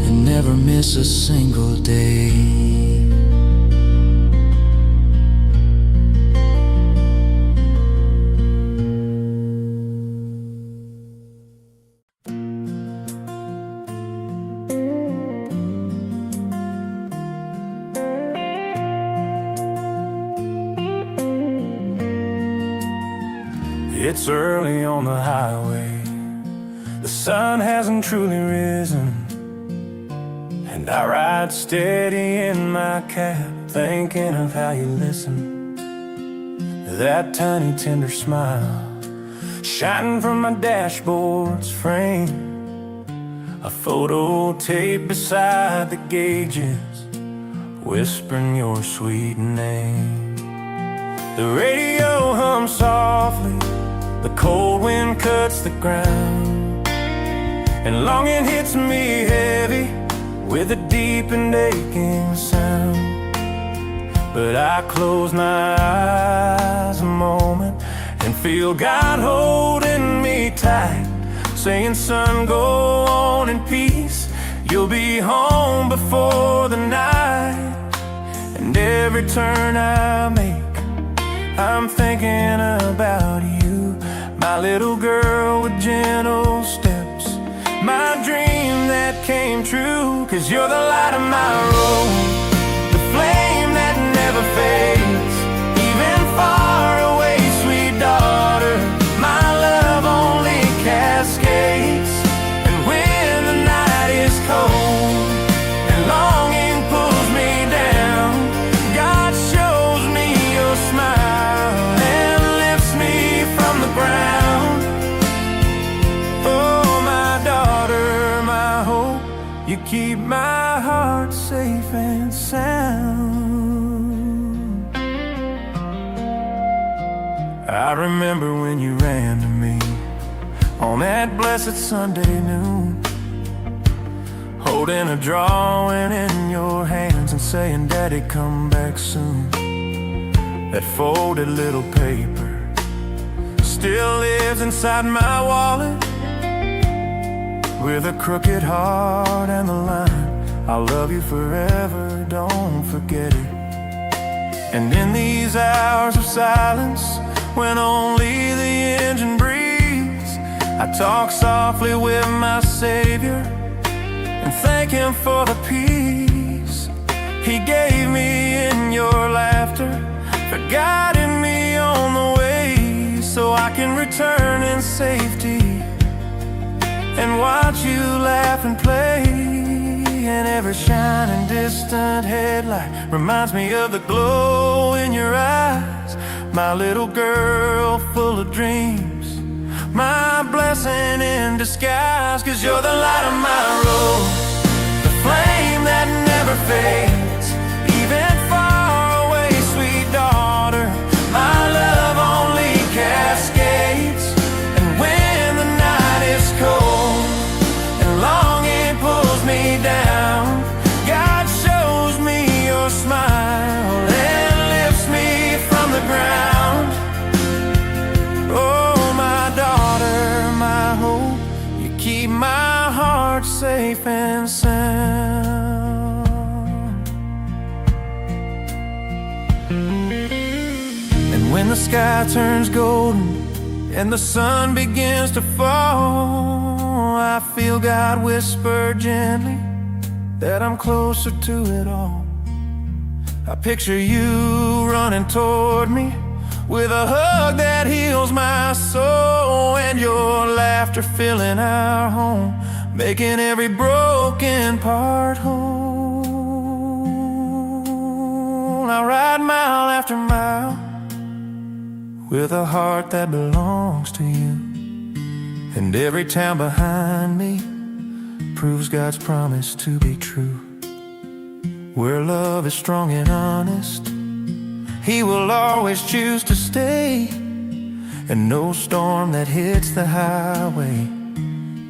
and never miss a single day. It's early on the highway, the sun hasn't truly risen, and I ride steady in my cab, thinking of how you listen. That tiny tender smile shining from my dashboard's frame, a photo tape beside the gauges, whispering your sweet name. The radio hums softly, the cold wind cuts the ground, and longing hits me heavy with a deep and aching sound. But I close my eyes a moment and feel God holding me tight, saying, son, go on in peace, you'll be home before the night. And every turn I make, I'm thinking about you, my little girl with gentle steps, my dream that came true. 'Cause you're the light of my road, the flame that never fades, even far away, sweet daughter, my love only cascades. And when the night is cold and longing pulls me down, God shows me your smile and lifts me from the ground. Oh, my daughter, my hope, you keep my heart safe and sound. I remember when you ran to me on that blessed Sunday noon, holding a drawing in your hands and saying, Daddy, come back soon. That folded little paper still lives inside my wallet, with a crooked heart and the line, I'll love you forever, don't forget it. And in these hours of silence, when only the engine breathes, I talk softly with my Savior and thank Him for the peace He gave me in your laughter, for guiding me on the way so I can return in safety and watch you laugh and play. And every shining distant headlight reminds me of the glow in your eyes, my little girl full of dreams, my blessing in disguise. 'Cause you're the light of my road, the flame that never fades, even far away, sweet daughter, my love only cascades. And when the night is cold and longing pulls me down, God shows me your smile and lifts me from the ground. Oh, my daughter, my hope, you keep my heart safe and sound. And when the sky turns golden and the sun begins to fall, I feel God whisper gently that I'm closer to it all. I picture you running toward me with a hug that heals my soul, and your laughter filling our home, making every broken part whole. I ride mile after mile with a heart that belongs to you, and every town behind me proves God's promise to be true. Where love is strong and honest, He will always choose to stay, and no storm that hits the highway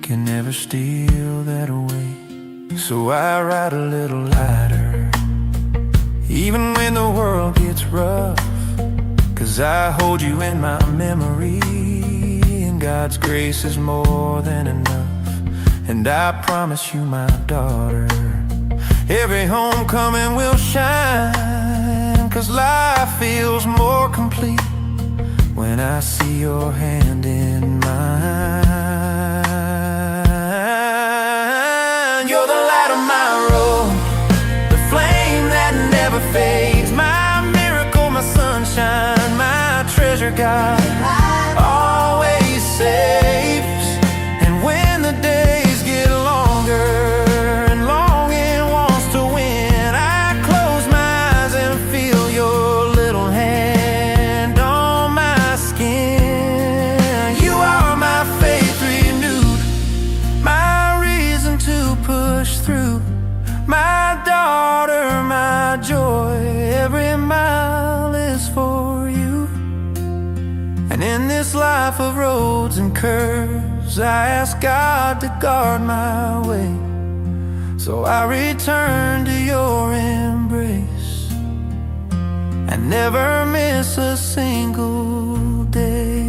can ever steal that away. So I ride a little lighter, even when the world gets rough, 'cause I hold you in my memory, and God's grace is more than enough. And I promise you, my daughter, every homecoming will shine, 'cause life feels more complete when I see your hand in mine. You're the light of my road, the flame that never fades, my miracle, my sunshine, my treasure, God, always curves, I ask God to guard my way, so I return to your embrace and never miss a single day.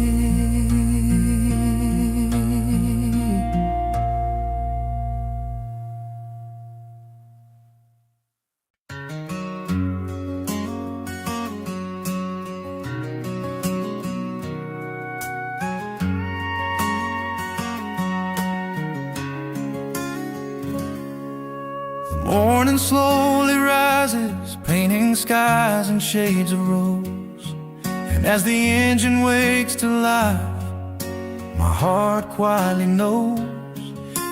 Morning slowly rises, painting skies in shades of rose. And as the engine wakes to life, my heart quietly knows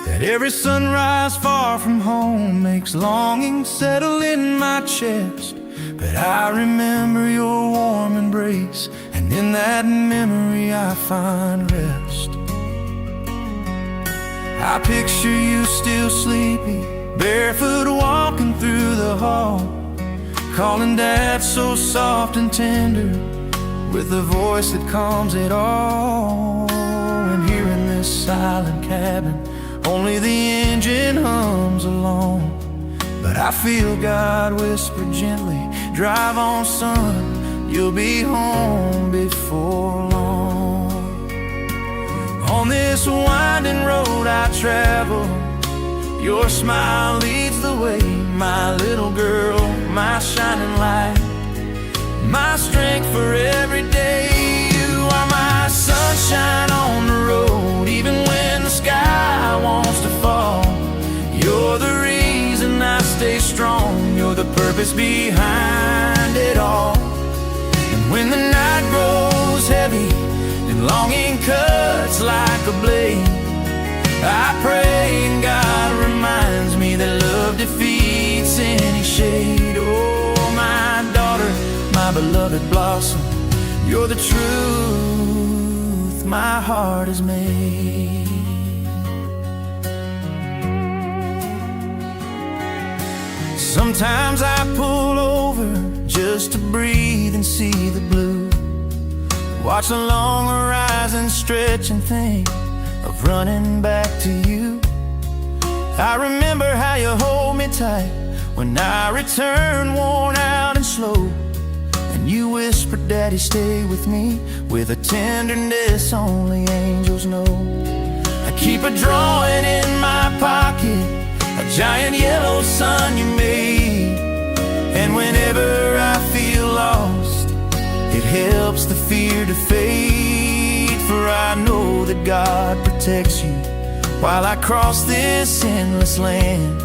that every sunrise far from home makes longing settle in my chest. But I remember your warm embrace, and in that memory I find rest. I picture you still sleepy, barefoot walking through the hall, calling Dad so soft and tender, with a voice that calms it all. And here in this silent cabin, only the engine hums along, but I feel God whisper gently, drive on son, you'll be home before long. On this winding road I travel, your smile leads the way, my little girl, my shining light, my strength for every day. You are my sunshine on the road, even when the sky wants to fall. You're the reason I stay strong, you're the purpose behind it all. And when the night grows heavy and longing cuts like a blade, I pray and God reminds me that love defeats any shade. Oh, my daughter, my beloved blossom, you're the truth my heart has made. Sometimes I pull over just to breathe and see the blue, watch the long horizon stretch and think of running back to you. I remember how you hold me tight when I return worn out and slow, and you whispered, Daddy, stay with me, with a tenderness only angels know. I keep a drawing in my pocket, a giant yellow sun you made, and whenever I feel lost, it helps the fear to fade. For I know that God protects you while I cross this endless land.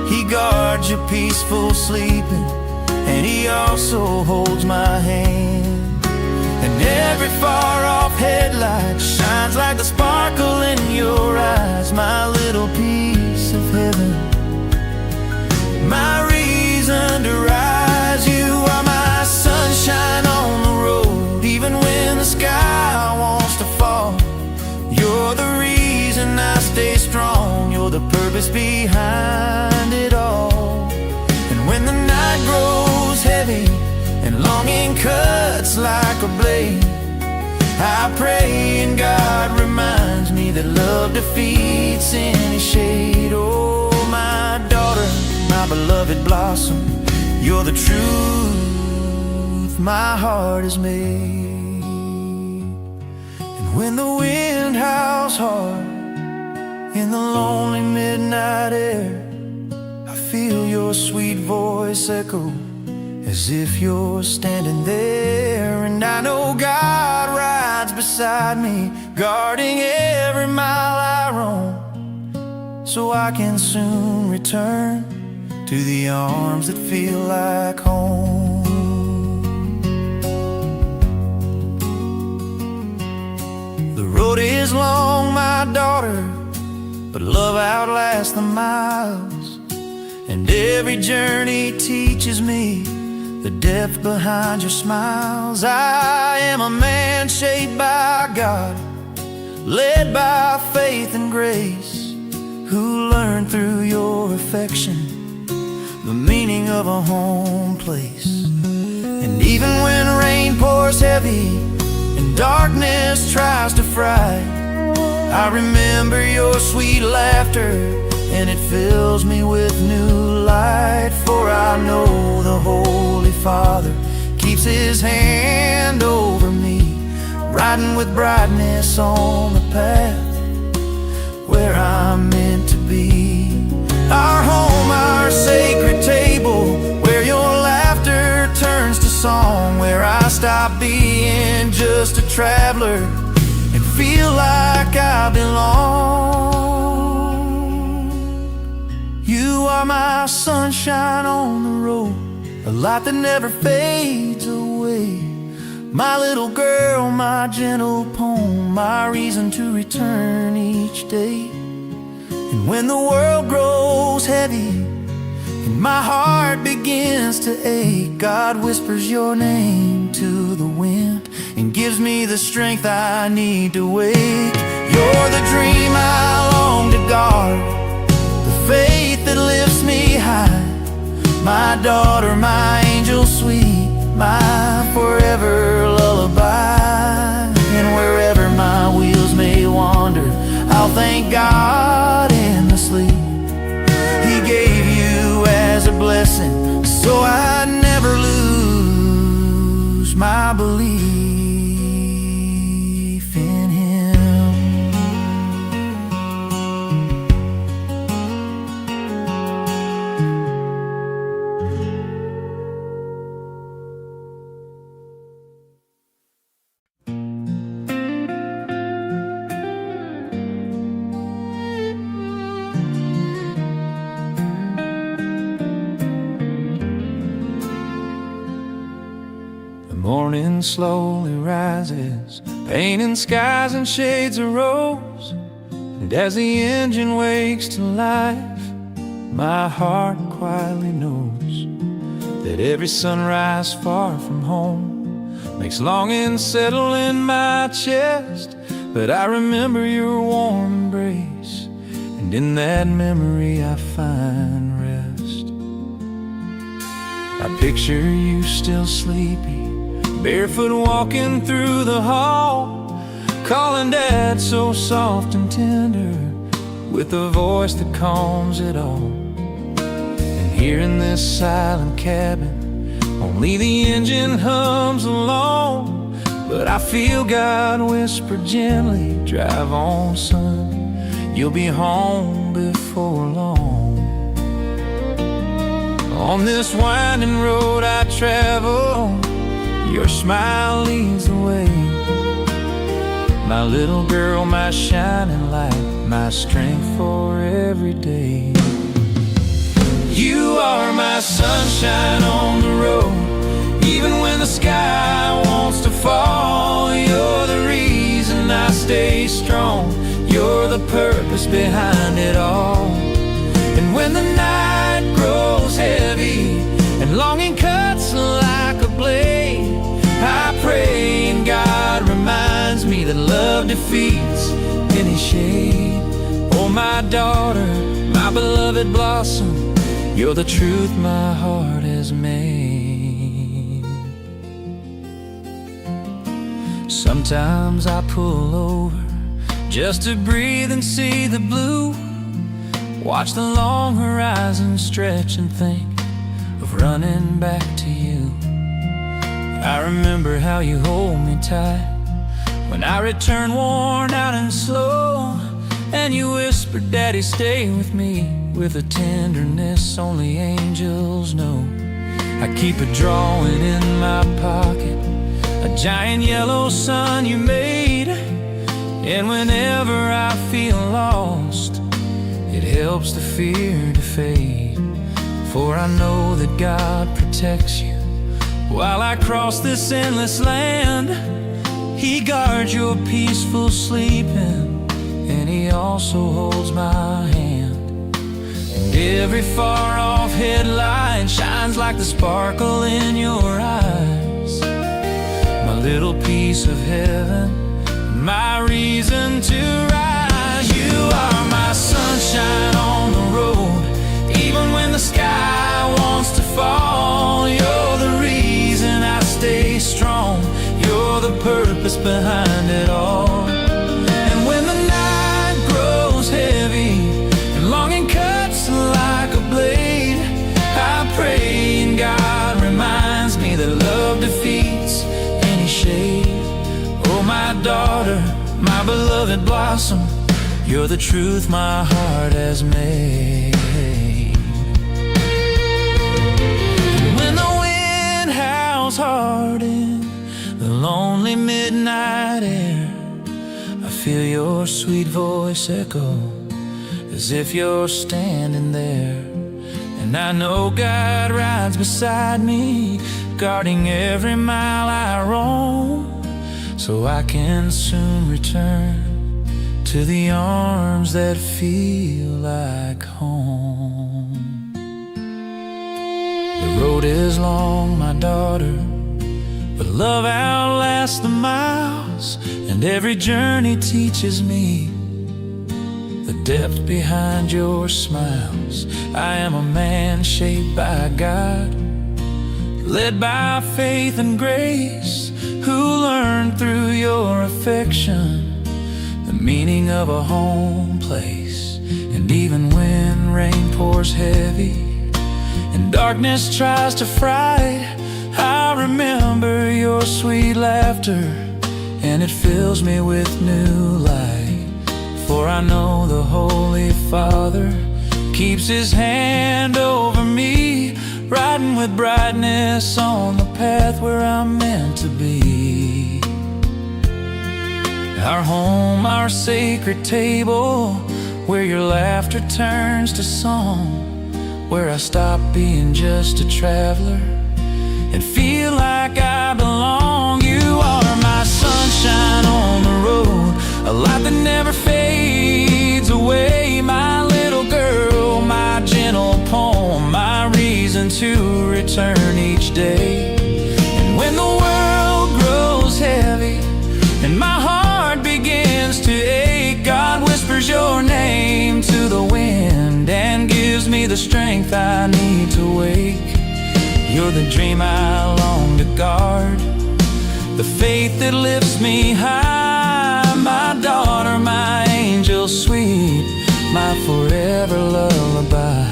He guards your peaceful sleeping, and He also holds my hand. And every far-off headlight shines like the sparkle in your eyes, my little piece of heaven, my reason to rise. You are my sunshine on the road, even when the sky wants to fall. You're the reason I stay strong, you're the purpose behind it all. And when the night grows heavy and longing cuts like a blade, I pray and God reminds me that love defeats any shade. Oh, my daughter, my beloved blossom, you're the truth my heart has made. When the wind howls hard in the lonely midnight air, I feel your sweet voice echo as if you're standing there. And I know God rides beside me, guarding every mile I roam, so I can soon return to the arms that feel like home. The road is long, my daughter, but love outlasts the miles, and every journey teaches me the depth behind your smiles. I am a man shaped by God, led by faith and grace, who learned through your affection the meaning of a home place. And even when rain pours heavy and darkness tries to fright, I remember your sweet laughter, and it fills me with new light. For I know the Holy Father keeps his hand over me, riding with brightness on the path where I'm meant to be. Our home, our sacred table, where your laughter turns to song, where I stop being just a traveler and feel like I belong. You are my sunshine on the road, a light that never fades away. My little girl, my gentle poem, my reason to return each day. And when the world grows heavy and my heart begins to ache, God whispers your name to the wind and gives me the strength I need to wake. You're the dream I long to guard, the faith that lifts me high. My daughter, my angel sweet, my forever lullaby. And wherever my wheels may wander, I'll thank God in the sleep He gave you as a blessing, so I never lose my belief in Him. The morning slowly rises, painting skies and shades of rose. And as the engine wakes to life, my heart quietly knows that every sunrise far from home makes longing settle in my chest. But I remember your warm embrace, and in that memory I find rest. I picture you still sleepy, barefoot walking through the hall, calling Dad so soft and tender, with a voice that calms it all. And here in this silent cabin, only the engine hums alone, but I feel God whisper gently, drive on son, you'll be home before long. On this winding road I travel, your smile leads the way. My little girl, my shining light, my strength for every day. You are my sunshine on the road, even when the sky wants to fall. You're the reason I stay strong, you're the purpose behind it all. And when the night grows heavy and longing cuts like a blade, I pray and God reminds me that love defeats any shade. Oh, my daughter, my beloved blossom, you're the truth my heart has made. Sometimes I pull over just to breathe and see the blue, watch the long horizon stretch and think of running back to you. I remember how you hold me tight when I return worn out and slow, and you whispered, Daddy, stay with me, with a tenderness only angels know. I keep a drawing in my pocket, a giant yellow sun you made, and whenever I feel lost, it helps the fear to fade. For I know that God protects you while I cross this endless land. He guards your peaceful sleeping, and He also holds my hand. And every far-off headlight shines like the sparkle in your eyes. My little piece of heaven, my reason to rise. You are my sunshine on the road, even when the sky wants to fall. You're the reason I stay strong, you're the purpose behind it all. And when the night beloved blossom, you're the truth my heart has made. And when the wind howls hard in the lonely midnight air, I feel your sweet voice echo as if you're standing there. And I know God rides beside me, guarding every mile I roam, so I can soon return to the arms that feel like home. The road is long, my daughter, but love outlasts the miles, and every journey teaches me the depth behind your smiles. I am a man shaped by God, led by faith and grace, who learned through your affection the meaning of a home place. And even when rain pours heavy and darkness tries to fright, I remember your sweet laughter, and it fills me with new light. For I know the Holy Father keeps his hand over me, riding with brightness on the path where I'm meant to be. Our home, our sacred table, where your laughter turns to song, where I stop being just a traveler and feel like I belong. You are my sunshine on the road, a light that never fades away. My little girl, my gentle poem, my reason to return each day. And when the world grows heavy and my heart begins to ache, God whispers your name to the wind and gives me the strength I need to wake. You're the dream I long to guard, the faith that lifts me high, my daughter, my angel sweet, my forever lullaby.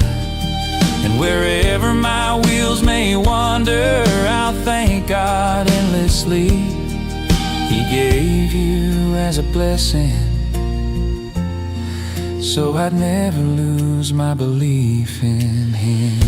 And wherever my wheels may wander, I'll thank God endlessly. He gave you as a blessing, so I'd never lose my belief in Him.